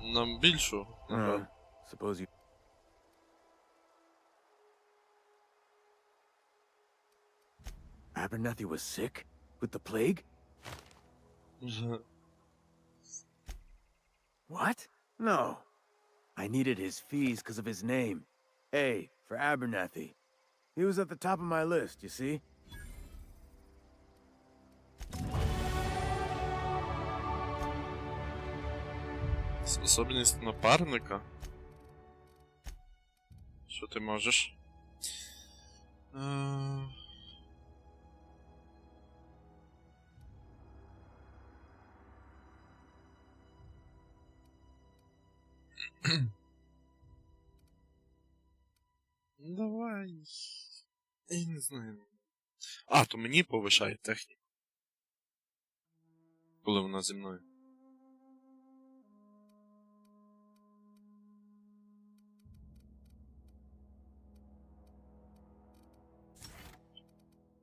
Нам більшу, напевно. Suppose you... Abernathy was sick? With the plague? What? No. I needed his fees because of his name. A, for Abernathy. He was at the top of my list, you see? Способність напарника? Що ти можеш? Давай. Я не знаю. А, то мені повишає техніку. Коли вона зі мною.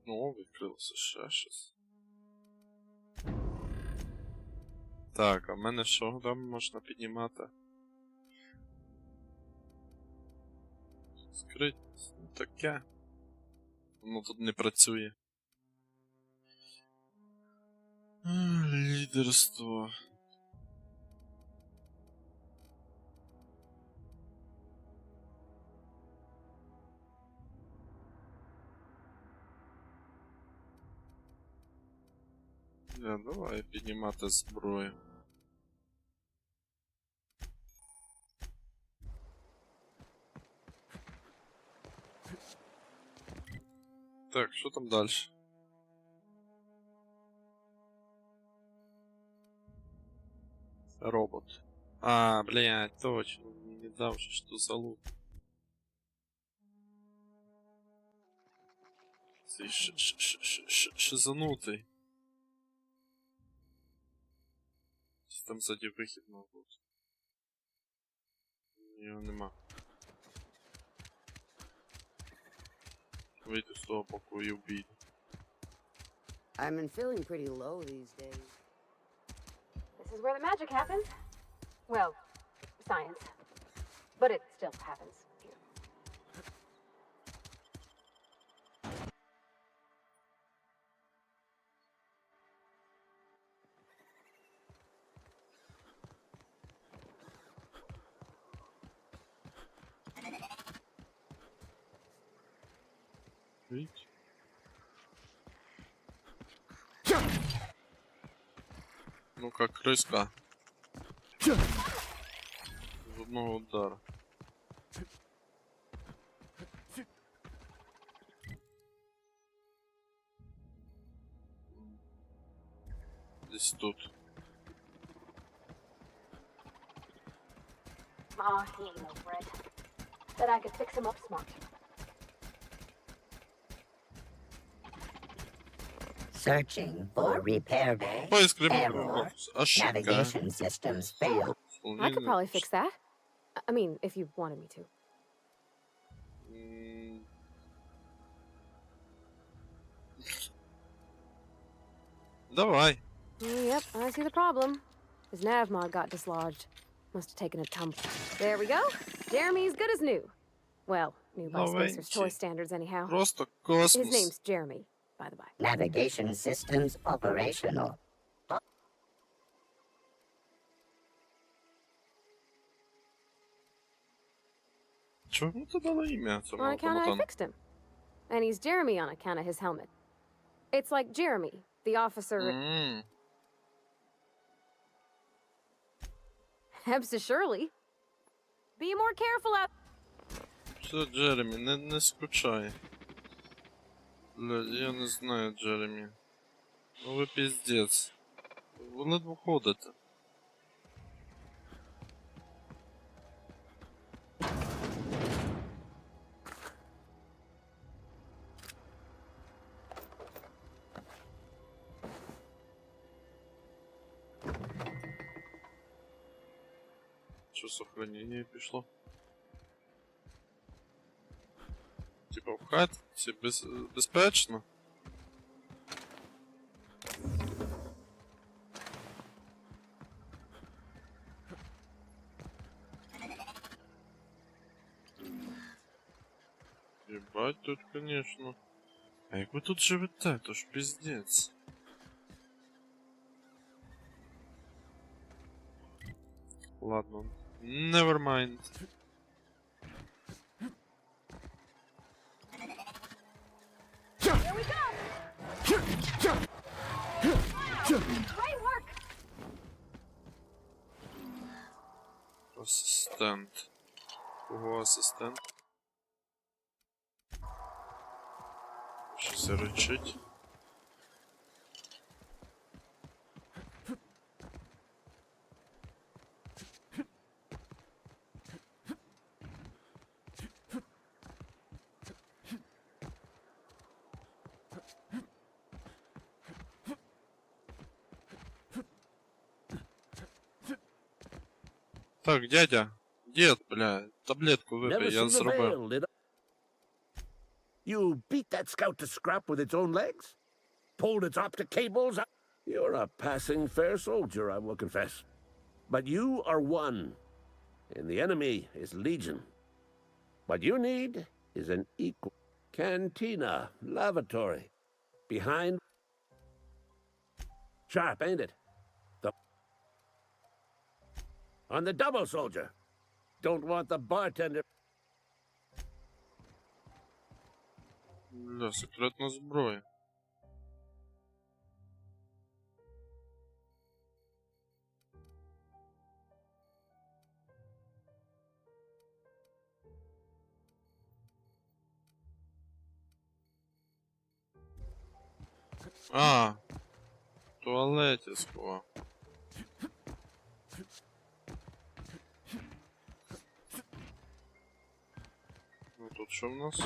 О, відкрилося ще щось. Так, а в мене що там можна піднімати? Скрить, таке. Воно тут не працює. Лідерство. Давай піднімати зброю. Так, що там далі? Робот. А, блядь, точно. Не дав, що за лут. Цей шизанутий. Там ззаді вихід мав бути. Його нема. Вийти з того боку і вбити. I've been feeling pretty low these days. This is where the magic happens. Well, science. But it still happens here. Видите? Ну как крыска. З одного удара. Десь тут. Aw, he ain't no Fred. Bet I could fix him up smart. Searching for repair bay. Error. Navigation systems failed. I could probably fix that. I mean, if you wanted me to. Давай. Yep, I see the problem. His nav mod got dislodged. Must have taken a tumble. There we go. Jeremy's good as new. Well, new by Spacer's toy standards anyhow. Просто космос. His name's Jeremy, by the by. Navigation systems operational. Чому ти дала ім'я цьому On account I автоматону? fixed him. And he's Jeremy on account of his helmet. It's like Jeremy, the officer... Absolutely. Be more careful out. Все, Джеремі, не скучай. Блядь, я не знаю, Джеремі. Ну ви піздець. Ви ледве ходите. Що сохранення пішло? Типа в хаті безпечно? Ебать тут, конечно. А як ви тут живете, то ж пиздец. Ладно, never mind. Here we go. Great work. Асистент. Кого асистент? Щось речить. Так, дядя. Дед, бля, таблетку выпей, я зробив. You beat that scout to scrap with its own legs? Pulled its optic cables out? You're a passing fair soldier, I will confess. But you are one, and the enemy is legion. What you need is an equal cantina, lavatory, behind. Sharp, ain't it? On the double, soldier. Don't want the bartender. Бля, секретна зброя. А, в туалеті сховав. Ну тут що в нас?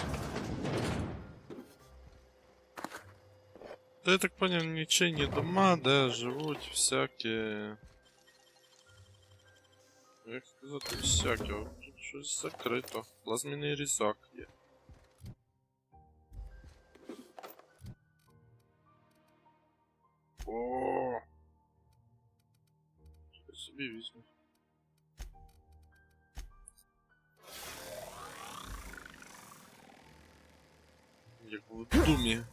Та я так понял, нічийні дома, де живуть всякі... Як сказати, всякі, тут щось закрито. Плазменний різак є. О! Я собі візьму. Як в Думі.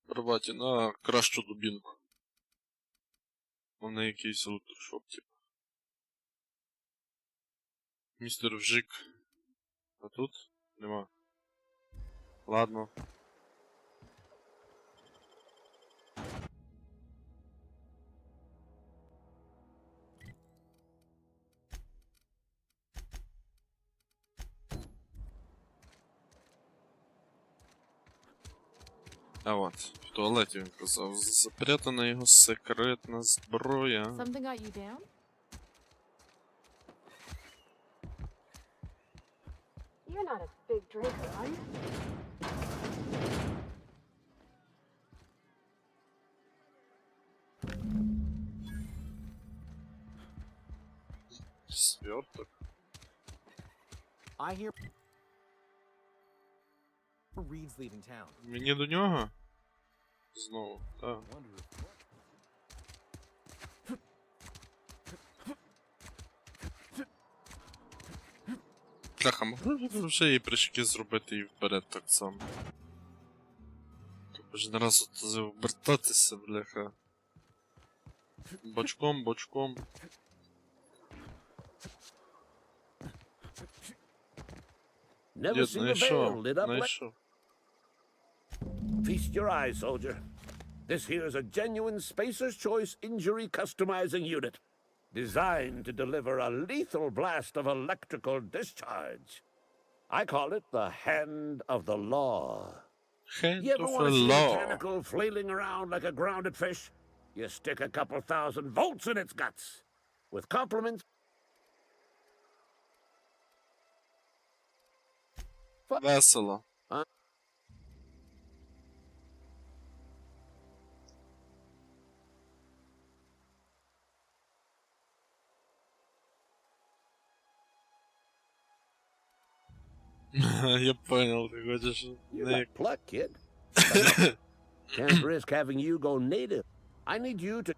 Рваті на кращу дубінку. А на якийсь лутершоп, типу. Містер Вжик. А тут? Нема. Ладно. А от, в туалеті він казав, запрятана його секретна зброя. Something got you down? You're not a big drinker, are you? Сверток. I hear Reed's leaving town. Мені до нього? Знову, так. Бляха, могли вже і прыжки зробити і вперед так само. Кожен раз от обертатися, бляха. Бочком, бочком. Дід, знайшов, знайшов. Feast your eyes, soldier. This here's a genuine Spacer's Choice injury customizing unit, designed to deliver a lethal blast of electrical discharge. I call it the Hand of the Law. Hand You ever of want the to see a law. tentacle flailing around like a grounded fish? You stick a couple thousand volts in its guts. With compliments. Весело. Я понял, ты хочешь... You got pluck, kid. Can't risk having you go native. I need you to...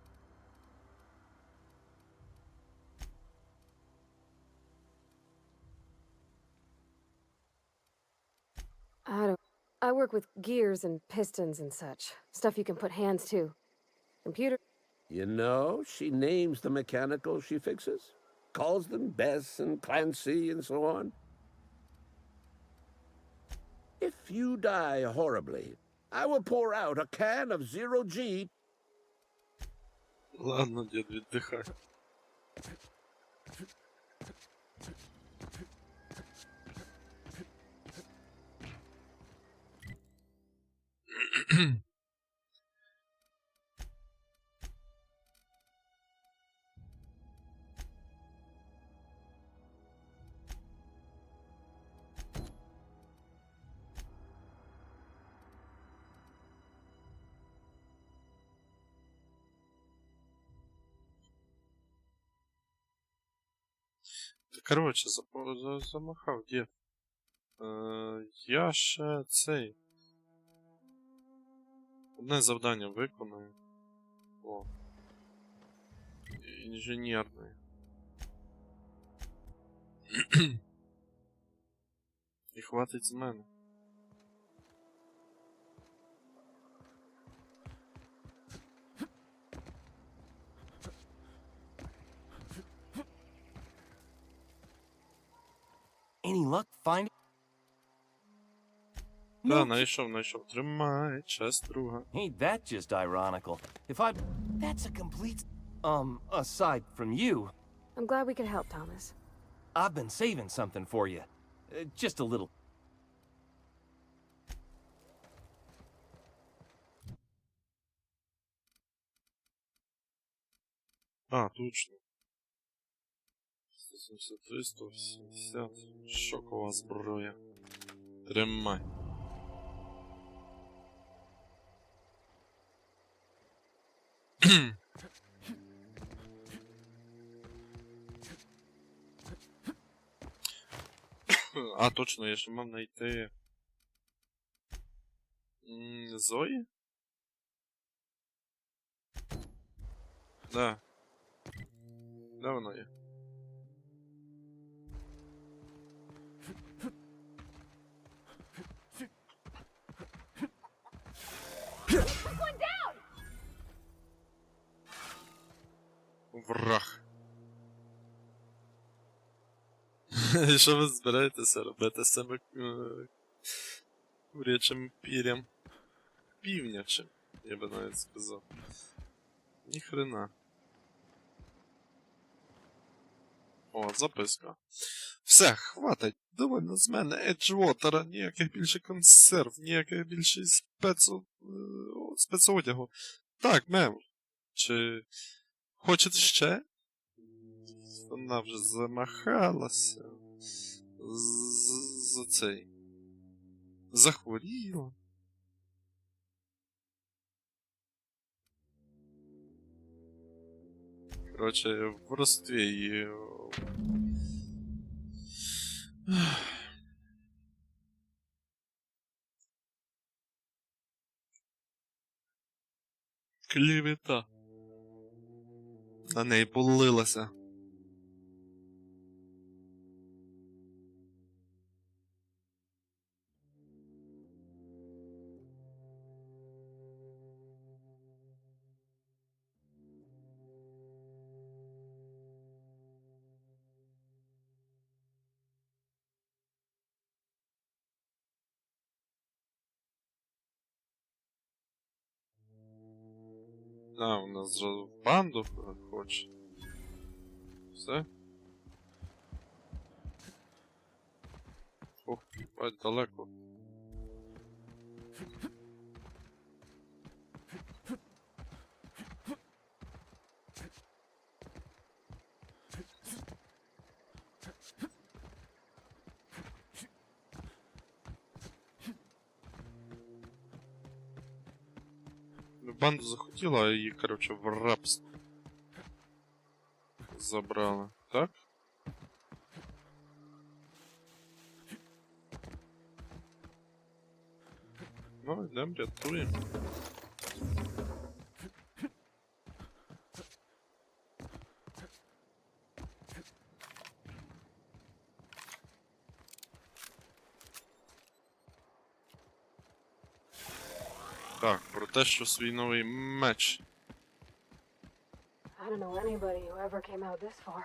I work with gears and pistons and such. Stuff you can put hands to. Computer... You know, she names the mechanicals she fixes. Calls them Bess and Clancy and so on. If you die horribly, I will pour out a can of 0G. Ладно, дед, отдыхай. Коротше, замахав, дід. Я ще цей. Одне завдання виконаю. О. Інженерне. І хватить з мене. Any luck finding? Да, знайшов. Тримай, часть друга. Ain't that just ironical? If I... That's a complete... aside from you. I'm glad we could help, Thomas. I've been saving something for you. Just a little... А, точно. 173, 180. Шокова зброя. Тримай. А, точно, я ж мав знайти... Зої? Да. Де вона є? Враг. Що ви збираєтеся робити з цими курячим пір'ям? Півнячим, я би навіть сказав. Ніхрена. О, записка. Все, хватить. Довольно з мене Еджвотера, ніяких більше консерв, ніяких більше спецодягу. Так, мем. Чи хочете ще? Вона вже замахалася. За цей. Захворіла. Короче, в родстві її... Клівета. На неї полилася. А, у нас зразу в банду хоче. Все? Ох, бать, далеко. Банду захотіла, а її, короче, в рабство забрали. Так? Ну, йдемо, рятуємо. Так, про те, що свій новий меч. I don't know anybody who ever came out this far.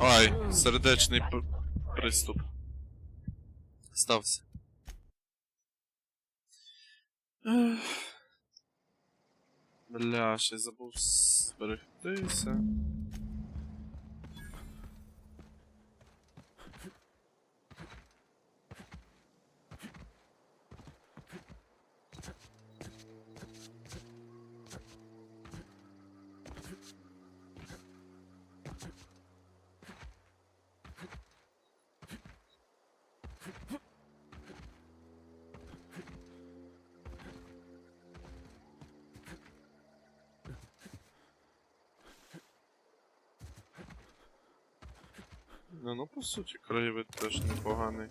Ай, сердечний приступ. Стався. Бля, ще й забув зберегтися. Ну, по суті, краєвид теж непоганий.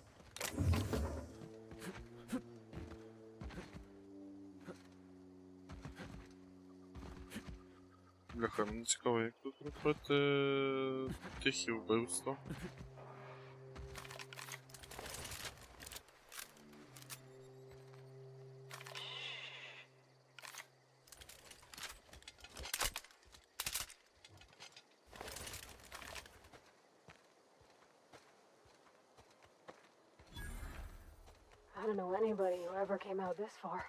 Бляха, мені цікаво, як тут робити тихі вбивства. I don't know anybody who ever came out this far.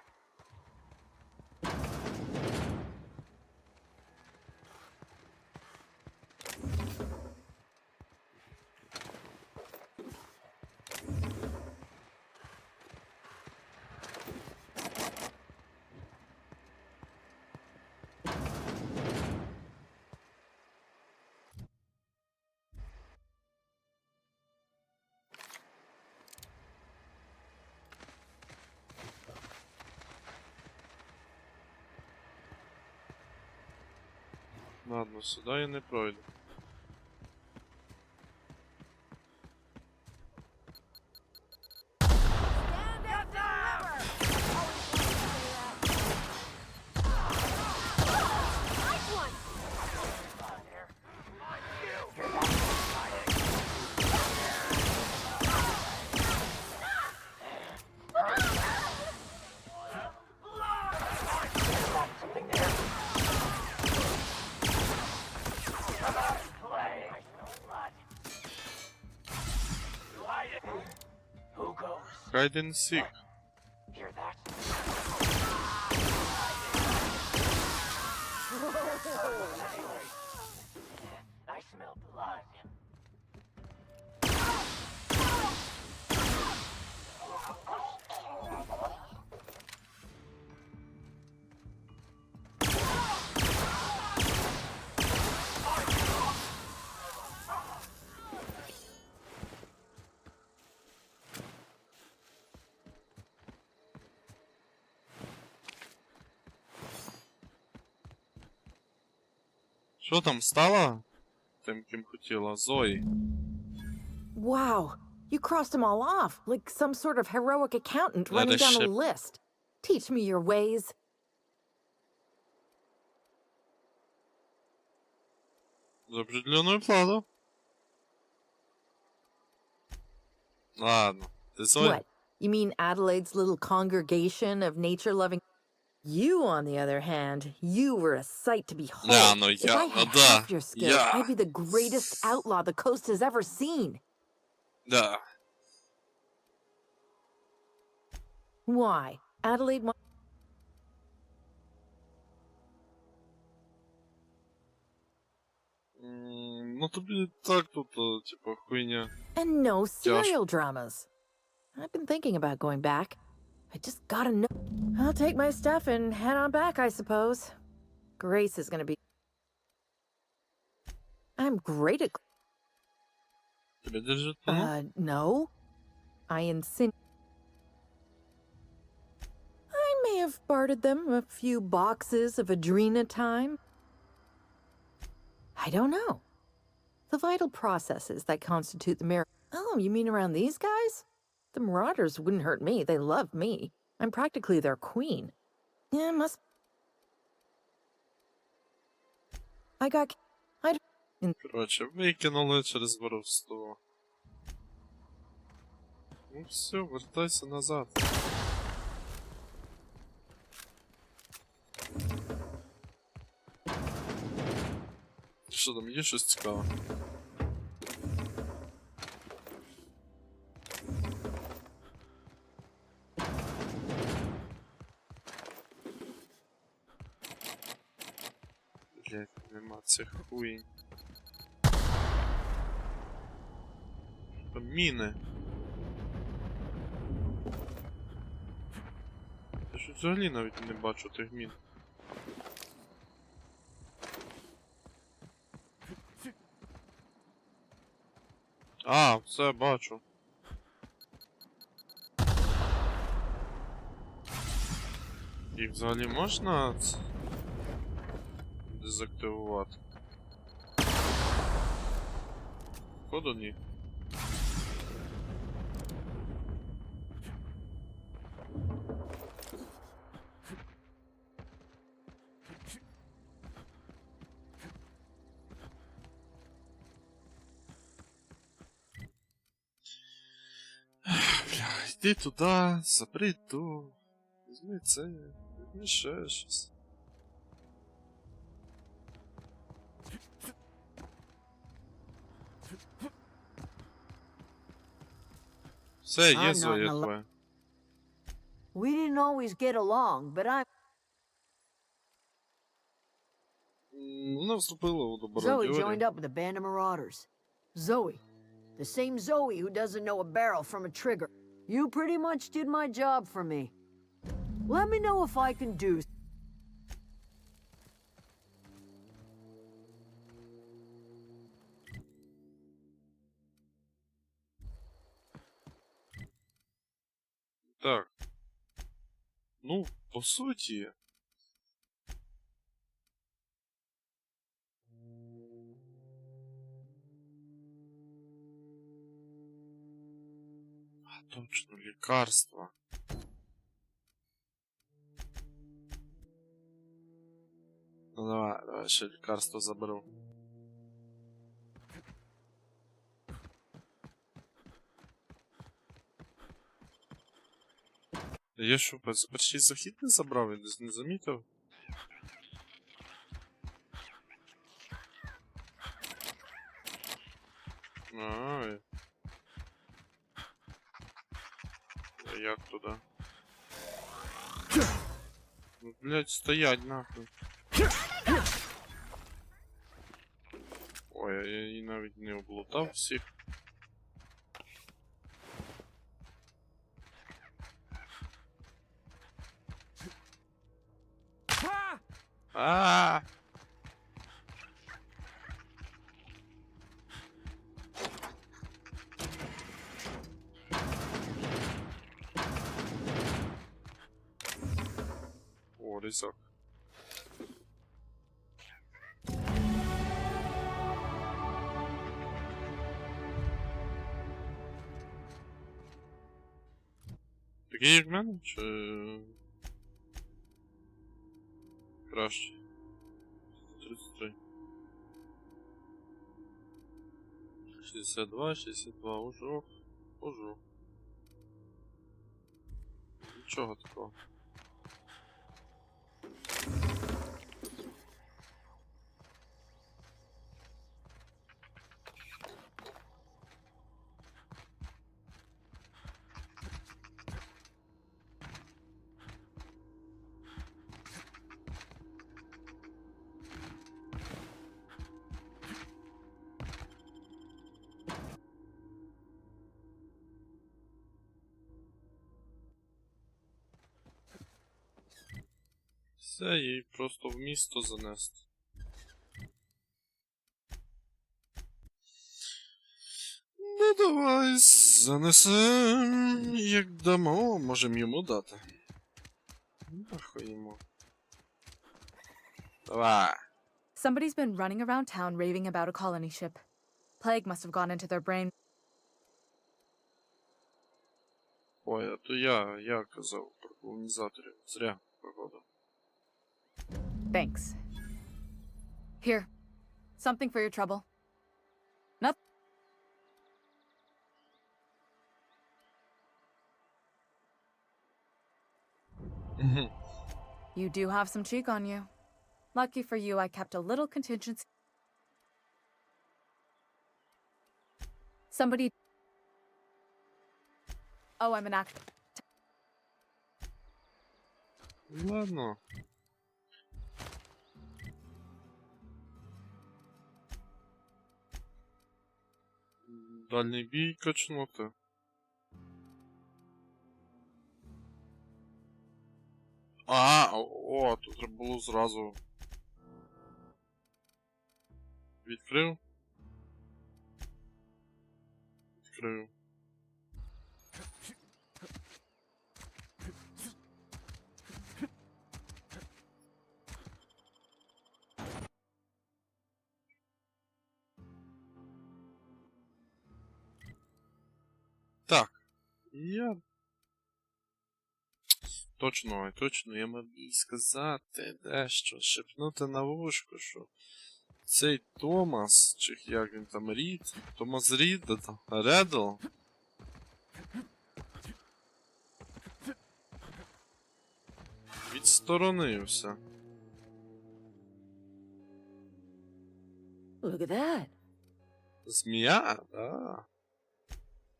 Ладно, сюди я не пройду. Hide and seek. Hear that? I smell blood. Що там стало? Тим, ким хотіла, Зої. Wow, you crossed them all off, like some sort of heroic accountant running down a list. Teach me your ways. За определенную плату. Ладно, ты свой. What? You mean Adelaide's little congregation of nature-loving... You, on the other hand, you were a sight to behold. Да, ну If я, I ну had да, half your skills, я. I'd be the greatest outlaw the coast has ever seen. Да. Why? Adelaide wa- Ну тобі так тут, типа, хуйня. And no serial dramas. I've been thinking about going back. I just gotta know. I'll take my stuff and head on back, I suppose. Grace is gonna be... I'm great at... Тебя держит тону? No. I insin... I may have bartered them a few boxes of Adrena time. I don't know. The vital processes that constitute the mirror... Oh, you mean around these guys? The Marauders wouldn't hurt me. They love me. I'm practically their queen. Yeah, must... I got... Короче, викинули через воровство. Ну все, вертайся назад. Що там, є щось цікаве? Блять, нема цих хуйнь. Там міни. Я ж взагалі навіть не бачу тих мін. А, все, бачу. Їх взагалі можна дезактивувати? Походу ні. Бля, йди туди, забери ту. Візьми це, візьми ще щось. Все, є своє твоє. We didn't always get along, but I'm... Вона вступила у Zoe добродіорі. joined up with a band of marauders. Zoe. The same Zoe who doesn't know a barrel from a trigger. You pretty much did my job for me. Let me know if I can do... Так. Ну, по суті. А, точно, лікарства. Ну давай ще лікарство заберу. Я що, перший захід не забрав, я десь не замітив? Ай. А як туди? Ну, блядь, стоять нахуй. Ой, я її навіть не облутав всіх. А! О, різок. Такий як в мене, чи... Краще. 33. 62, 62, ужок. Ужок. Нічого такого. Все, їй просто в місто занести. Ну давай занесем, як дамо, можем йому дати. Нахуй йому. Давай. Somebody's been running around town raving about a colony ship. Plague must have gone into their brain. Ой, а то я казав про колонізаторів. Зря, походу. Thanks. Here. Something for your trouble. Not. You do have some cheek on you. Lucky for you, I kept a little contingency. Somebody... Oh, I'm an actor. Ладно. Дальній бій качнути. О, тут треба було зразу. Відкрив? Відкрив. Так. Я... Точно, я мав їй сказати дещо, шепнути на вушку, що цей Томас, чи як він там, Рід, Томас Реддл, відсторонився. Look at that. Змія? Да.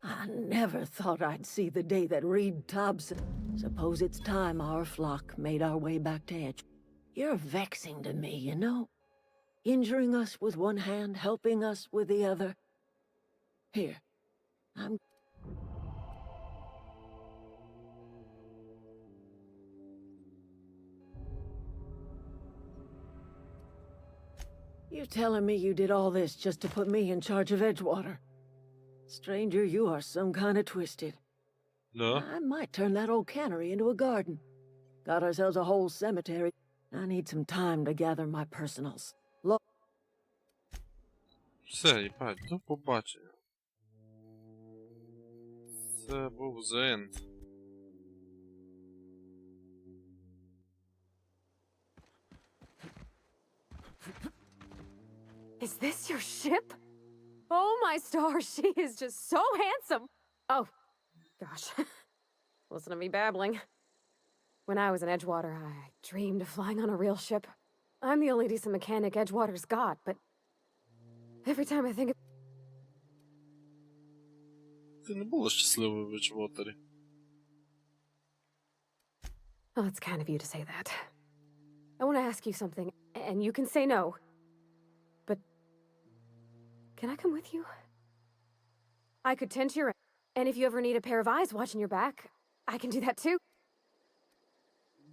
I never thought I'd see the day that Reed Thompson... Suppose it's time our flock made our way back to Edge. You're vexing to me, you know? Injuring us with one hand, helping us with the other. Here, I'm... You're telling me you did all this just to put me in charge of Edgewater? Stranger, you are some kind of twisted. No. I might turn that old cannery into a garden. Got ourselves a whole cemetery. I need some time to gather my personals. Look. Все, їбать, до побачення. Це був the end. Is this your ship? Oh my stars, she is just so handsome! Oh, gosh. Listen to me babbling. When I was in Edgewater, I dreamed of flying on a real ship. I'm the only decent mechanic Edgewater's got, but every time I think of... Ти не була щасливою в Еджвотері. Oh, it's kind of you to say that. I want to ask you something, and you can say no. But can I come with you? I could tend to your... And if you ever need a pair of eyes watching your back, I can do that too.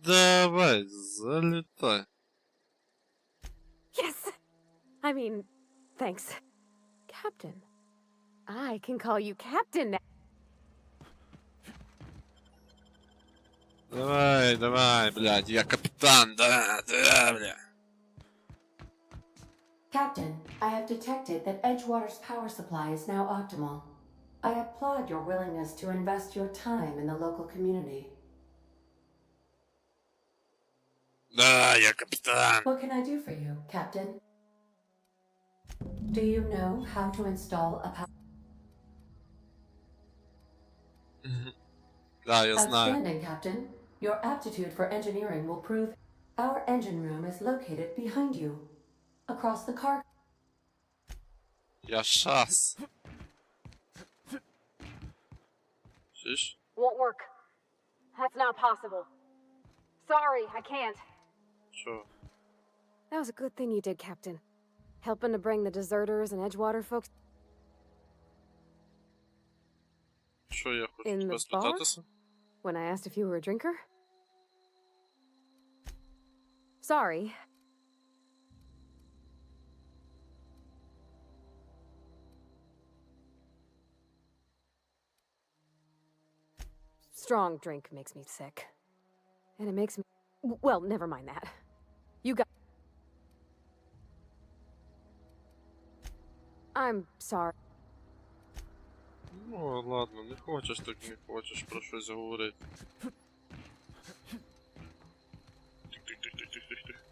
Давай, залетай. Yes! I mean, thanks. Captain. I can call you Captain now. Давай, блядь, я капитан, да, бля. Captain, I have detected that Edgewater's power supply is now optimal. I applaud your willingness to invest your time in the local community. Да, я капитан. What can I do for you, Captain? Do you know how to install a power? Да, я знаю. Outstanding, Captain. Your aptitude for engineering will prove. Our engine room is located behind you, across the car. Я шас. Слышь? Won't work. That's not possible. Sorry, I can't. Чё? That was a good thing you did, Captain. Helping to bring the deserters and Edgewater folks Що я хочу in тебе the bar спитатися? when I asked if you were a drinker. Sorry. Strong drink makes me sick. And it makes me... Well, never mind that. You got... I'm sorry. Ну, ладно, не хочеш, так не хочеш про щось говорити. Тих-тих-тих-тих-тих-тих.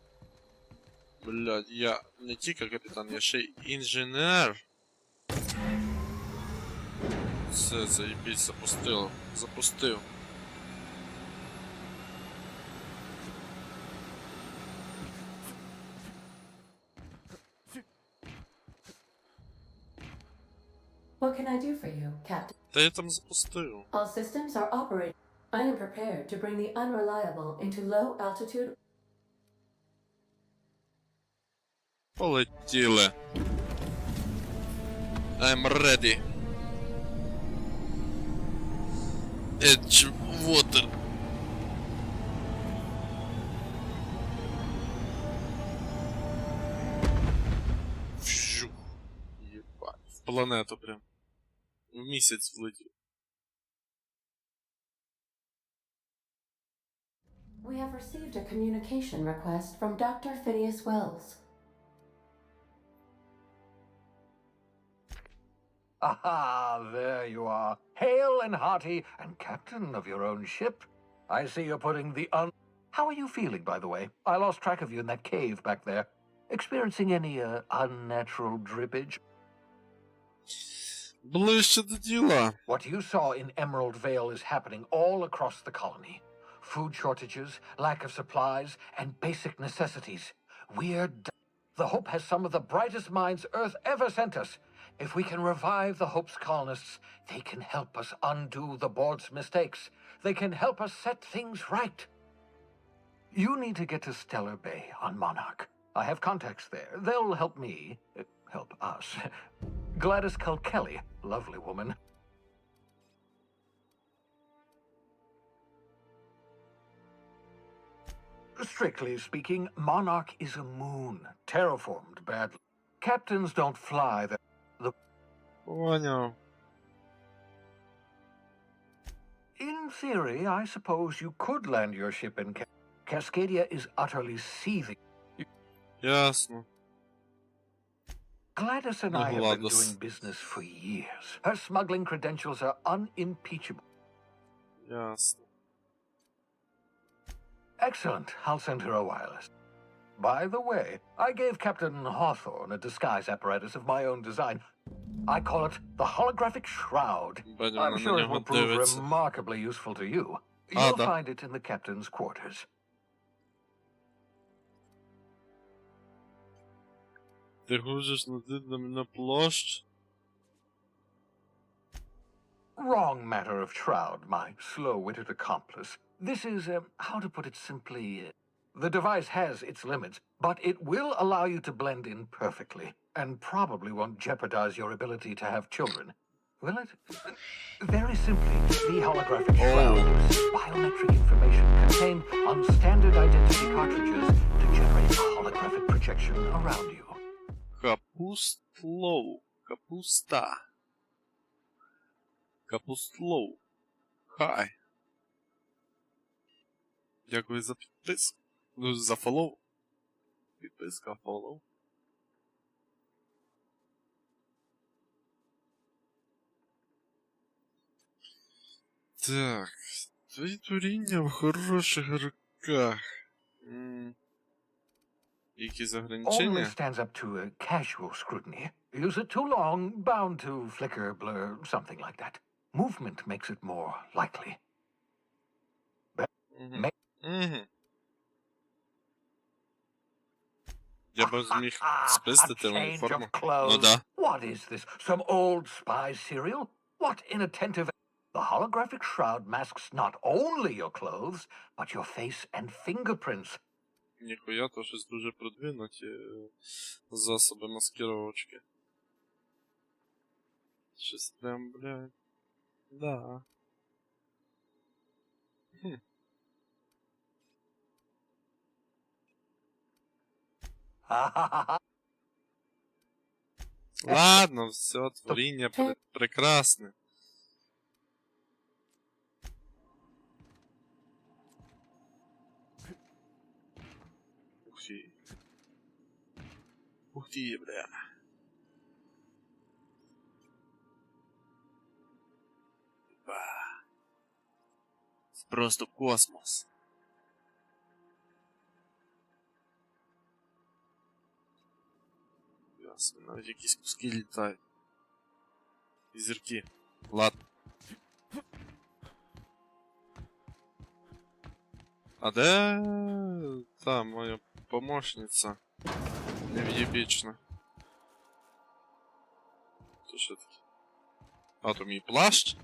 Блядь, я не тільки капітан, я ще й інженер. Все, заєбіть, запустило. Запустив. What can I do for you, Captain? Та я там запустив. All systems are operating. I am prepared to bring the unreliable into low altitude. Полетіли. I'm ready. Edgewater. Вжух. Єбать. В планету прям. В місяць влетів. We have received a communication request from Dr. Phineas Wells. Aha, there you are. Hale and hearty, and captain of your own ship. I see you're putting the How are you feeling, by the way? I lost track of you in that cave back there. Experiencing any, unnatural drippage? Ближче до діла. What you saw in Emerald Vale is happening all across the colony. Food shortages, lack of supplies, and basic necessities. The Hope has some of the brightest minds Earth ever sent us. If we can revive the Hope's colonists, they can help us undo the board's mistakes. They can help us set things right. You need to get to Stellar Bay on Monarch. I have contacts there. They'll help me. Help us. Gladys Culkelly, lovely woman. Strictly speaking, Monarch is a moon, terraformed badly. Captains don't fly the... Понял. In theory, I suppose you could land your ship in Cascadia is utterly seething. Ясно. Gladys and I have been doing business for years. Her smuggling credentials are unimpeachable. Ясно. Excellent. I'll send her a wireless. By the way, I gave Captain Hawthorne a disguise apparatus of my own design. I call it the Holographic Shroud. I'm sure it will prove remarkably useful to you. You'll find it in the captain's quarters. Ти хочеш на площадь? Wrong matter of Shroud, my slow-witted accomplice. This is, how to put it simply, the device has its limits, but it will allow you to blend in perfectly, and probably won't jeopardize your ability to have children. Will it? Very simply, the holographic shroud uses biometric information contained on standard identity cartridges to generate a holographic projection around you. Капустлоу. Капуста. Капустлоу. Хай. Дякую за підписку. Ну, за фоллоу. Підписка, фоллоу. Так. Твої творіння в хороших руках. Якісь Only ограничення? stands up to a casual scrutiny. Use it too long, bound to flicker, blur, something like that. Movement makes it more likely. Я б зміг спиздити Change уніформу. of clothes. Ну да. What is this? Some old spy serial? What inattentive... The holographic shroud masks not only your clothes, but your face and fingerprints. Ніхуя, то щось дуже продвинуті засоби маскировочки. Щось прям, блядь. Да. Ладно, все, творіння прекрасне. Ух ти, бля. Ба. Це просто космос. Ясно, навіть якісь куски літають. І зірки. Ладно. А де та моя помощниця? Нев'єбічна. То що таке? А, то мій плащ?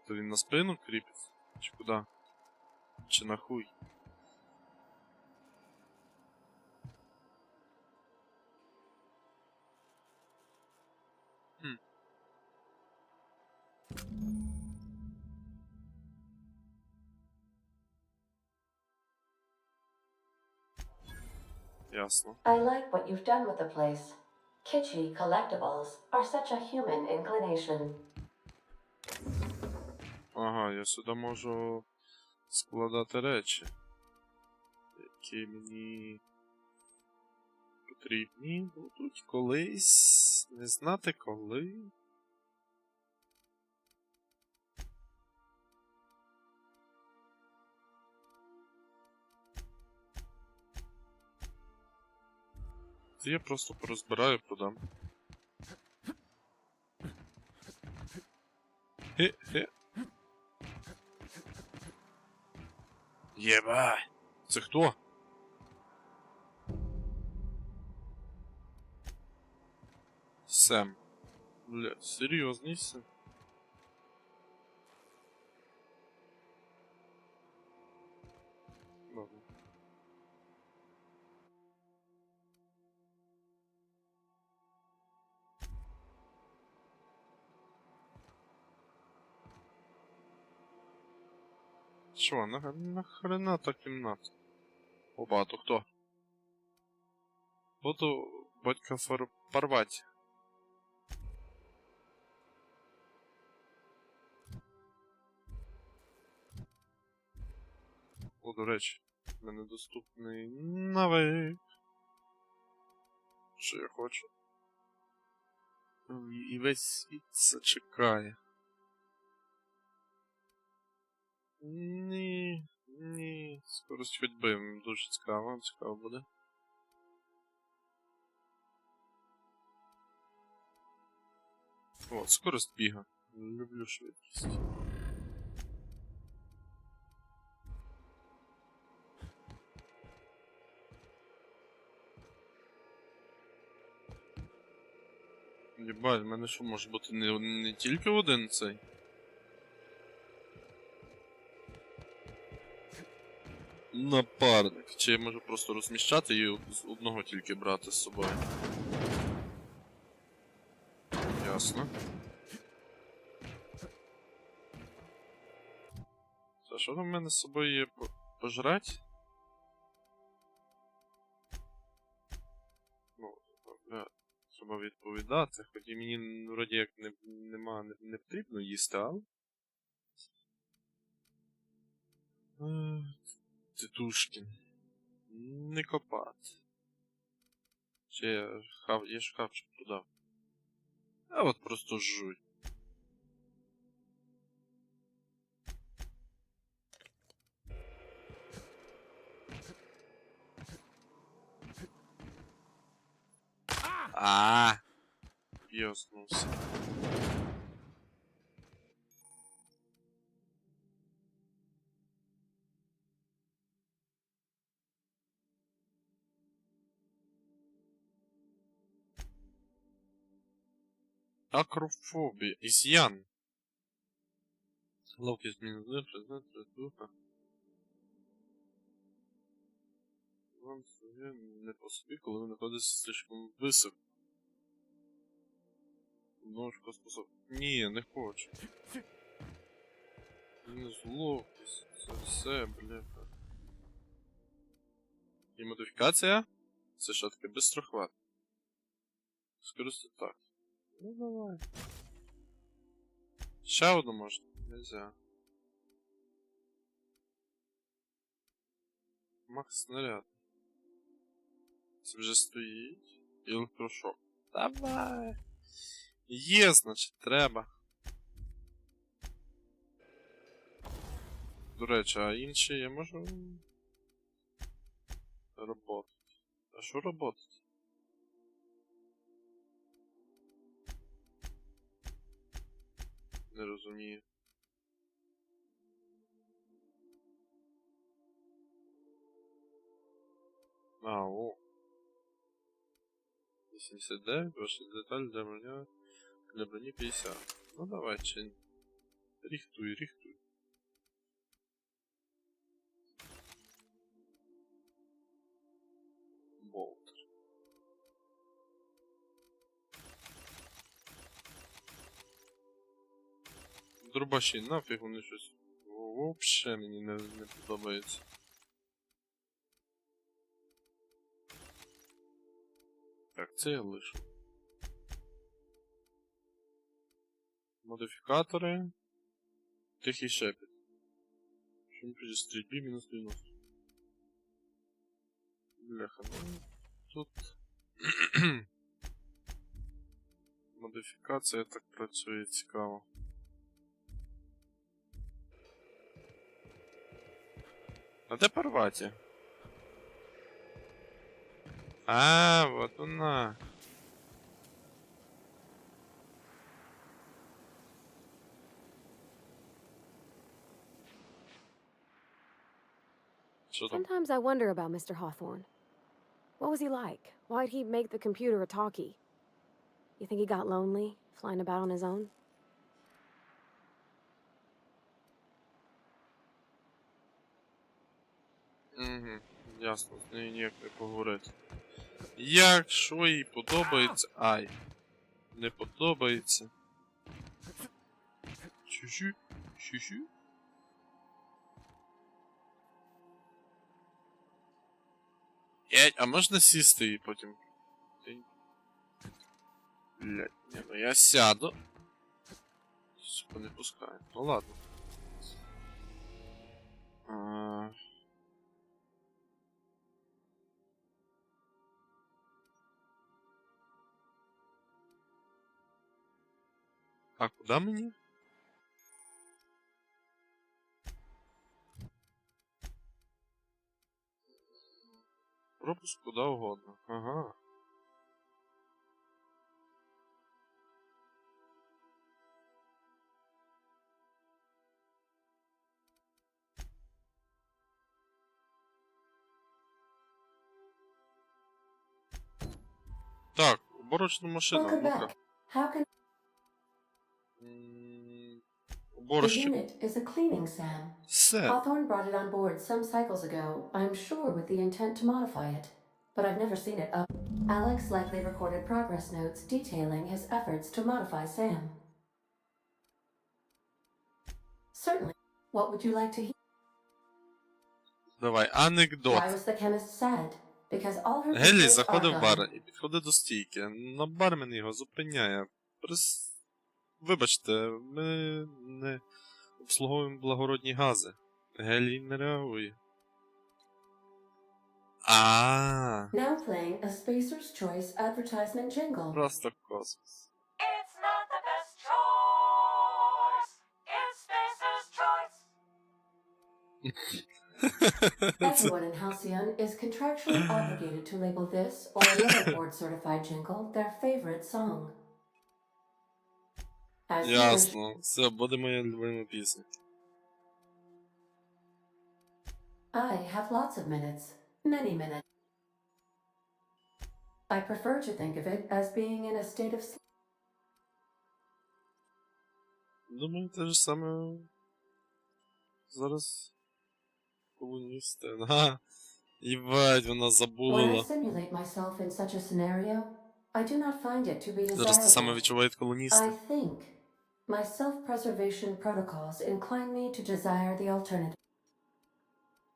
То він на спину кріпить? Чи куди? Чи на хуй? Ясно. I like what you've done with the place. Kitschy collectibles are such a human inclination. Ага, я сюди можу складати речі, які мені потрібні будуть колись, не знати коли. Це я просто порозбираю, продам. Хе-хе. Єбай! Це хто? Сем. Бля, серйозний Сем. Ладно. Що, нахрена та кімната? Оба, то хто? Буду батька порвать. О, до речі, в мене доступний навик. Що я хочу? І весь світ це чекає. Ні. Скорость ходьби дуже цікаво буде. О, скорость біга. Люблю швидкість. Єбать, в мене що може бути не тільки один цей? Напарник. Чи я можу просто розміщати і з одного тільки брати з собою? Ясно. Це що там в мене з собою є пожрать? Ну, треба відповідати, хоч і мені вроді як не потрібно їсти, але... Титушкін. Не копати. Чи я ж хавчик продав. А от просто жуй. Йоснувся. Акрофобія. Із'ян. Ловкість мінус 1, предмет, духа. Вам своє не по собі, коли ви знаходитесь слишком високо. Ножка способ. Ні, не хочу. Мінус ловкість. Це все, бляха. І модифікація? Це що таке? Бистрохват. Скористати так. Ну давай. Ще одну можна? Нельзя. Макс снаряд. Це вже стоїть. І електрошок. Давай. Є, значить, треба. До речі, а інші я можу... Работать. А що работать? Не розумію. А, о. 89, ваша деталь для броні 50. Ну давай, чинь. Рихтуй, рихтуй. Болтер. Дробаші, нафіг вони щось. Вообще мені не подобається. Так, це я лишу. Модифікатори. Тихий шепіт. Шум при стрільбі мінус 90. Бляха, ну тут... Модифікація так працює цікаво. А де Парваті? А, вот вона. Sometimes I wonder about Mr. Hawthorne. What was he like? Why'd he make the computer a talkie? You think he got lonely, flying about on his own? Ясно, з нею ніяк не поговорити. Якщо їй подобається... Ай. Не подобається. Чу-чу. Чу-чу. А можна сісти і потім... Блядь, ні, ну я сяду. Сука, не пускаю. Ну ладно. А куда мені? Пропуск куда угодно. Ага. Так, уборочна машина. Ну-ка. The unit is a cleaning SAM. Hawthorne brought it on board some cycles ago, I'm sure with the intent to modify it. But I've never seen it up. Alex likely recorded progress notes detailing his efforts to modify SAM. Certainly. What would you like to hear? Давай, анекдот. Why was the chemist sad? Because all her Геллі pupils заходить are в бар gone. і підходить до стійки. Но бармен його зупиняє. Вибачте, ми не обслуговуємо благородні гази. Гелій не реагує. Now playing a Spacer's Choice advertisement jingle. Просто космос. It's not the best choice. It's Spacer's choice. Everyone in Halcyon is contractually obligated to label this or another board-certified jingle their favorite song. As Ясно. Все, буде моя любима пісня. I have lots of minutes. Many minutes. I prefer to think of it as being in a state of sleep. Думаю, те ж саме зараз колоністи. Ага. Їбать, вона When I забула. simulate myself in such a scenario, I do not find it to be Зараз те саме desirable. відчувають колоністи. I think my self-preservation protocols incline me to desire the alternative.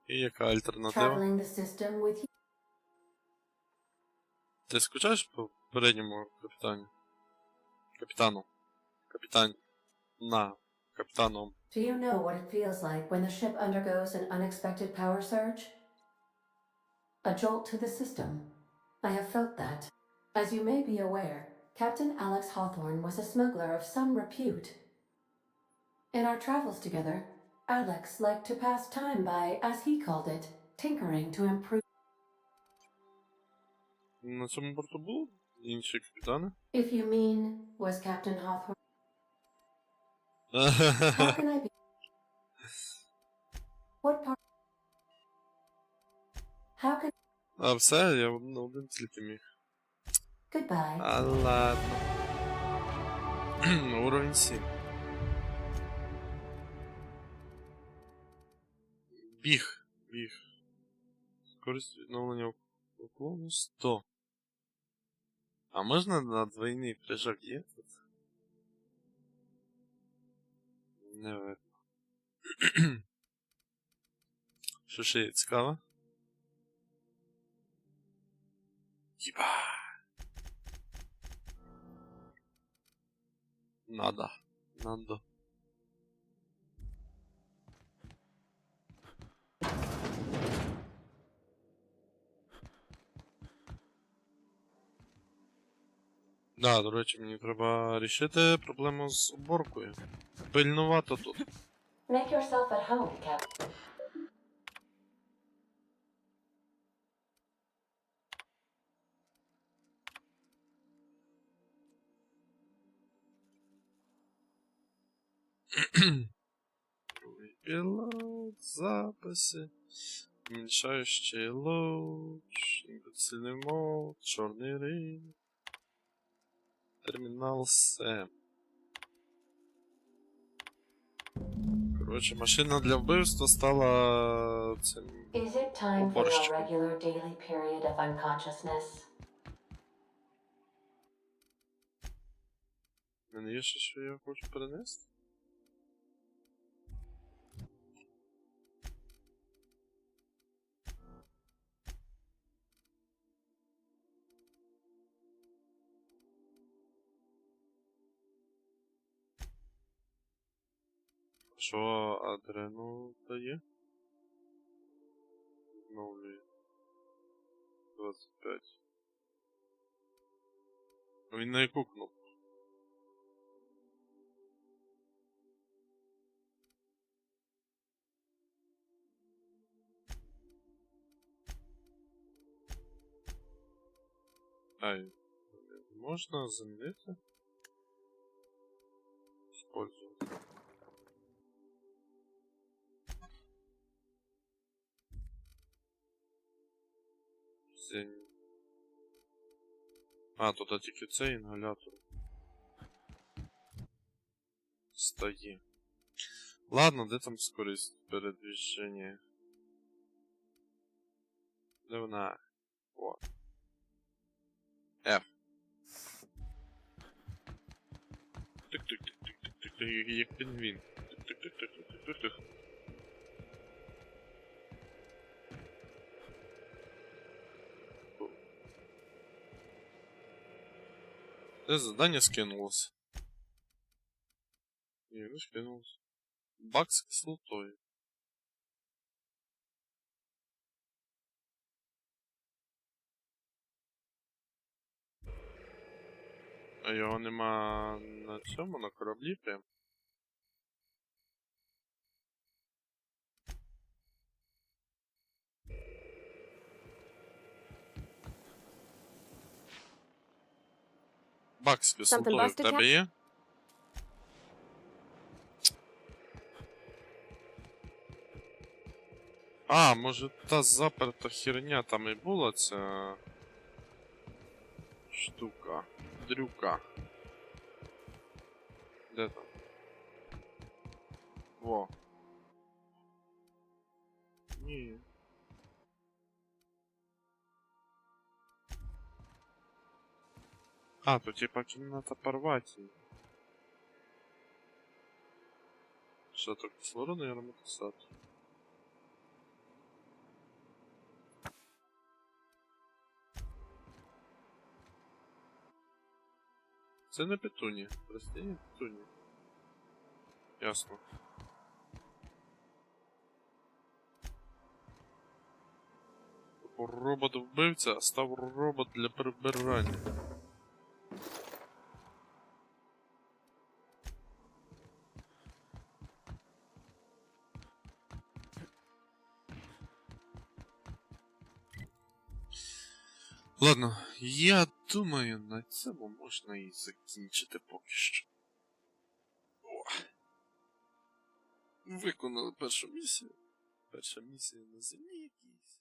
І яка альтернатива? Traveling the system with you. Ти скучаєш по передньому капітані? Капітану. Капітан. На. Капітаном. Do you know what it feels like when the ship undergoes an unexpected power surge? A jolt to the system. I have felt that. As you may be aware, Captain Alex Hawthorne was a smuggler of some repute. In our travels together, Alex liked to pass time by, as he called it, tinkering to improve. На цьому борту були інші капітани? If you mean, was Captain Hawthorne? How can I be? What part? How can? А все, я на один тільки міг. Goodbye. А ладно. Уровень 7. Біг. Біг. Скорість відновлення уклону 100. А можна на двойний прыжок є тут? Не видно. Що ще є цікаво? Єба. Надо. Надо. Да, до речі, мені треба рішити проблему з уборкою. Пильнувато тут. Make yourself at home, Captain. Пілот, записи, уменьшающий луч, імбецильний мод, чорний ринг, термінал Сэм. Коротше, машина для вбивства стала цим Is it time for your уборщиком. regular daily period of unconsciousness? У мене є ще, що я хочу перенести? Що адрену дає? Відновлює. 25. Він на яку кнопку? Ай, можна замінити? Использовать. А, тут тільки цей інгалятор стає. Ладно, де там скорість передвіження? Де вона? О. F. Тик-тик-тик-тик-тик-тик, як пінгвін. Тик-тик-тик-тик-тик-тик. Де задання скинулося? Ні, не скинулося. Бак з кислотою. А його нема на цьому, на кораблі прям? Бак з кислотою в busted, тебе є? А, може та заперта херня там і була ця штука. Дрюка. Де там? Во. Ні. А, то типа кімната порвать її. Що так кислород, наверное, мотосад. Це не петуні. Растіння петуні. Ясно. Робот-вбивця став робот для прибирання. Ладно, я думаю, на цьому можна і закінчити поки що. О. Виконали першу місію. Перша місія на землі якійсь.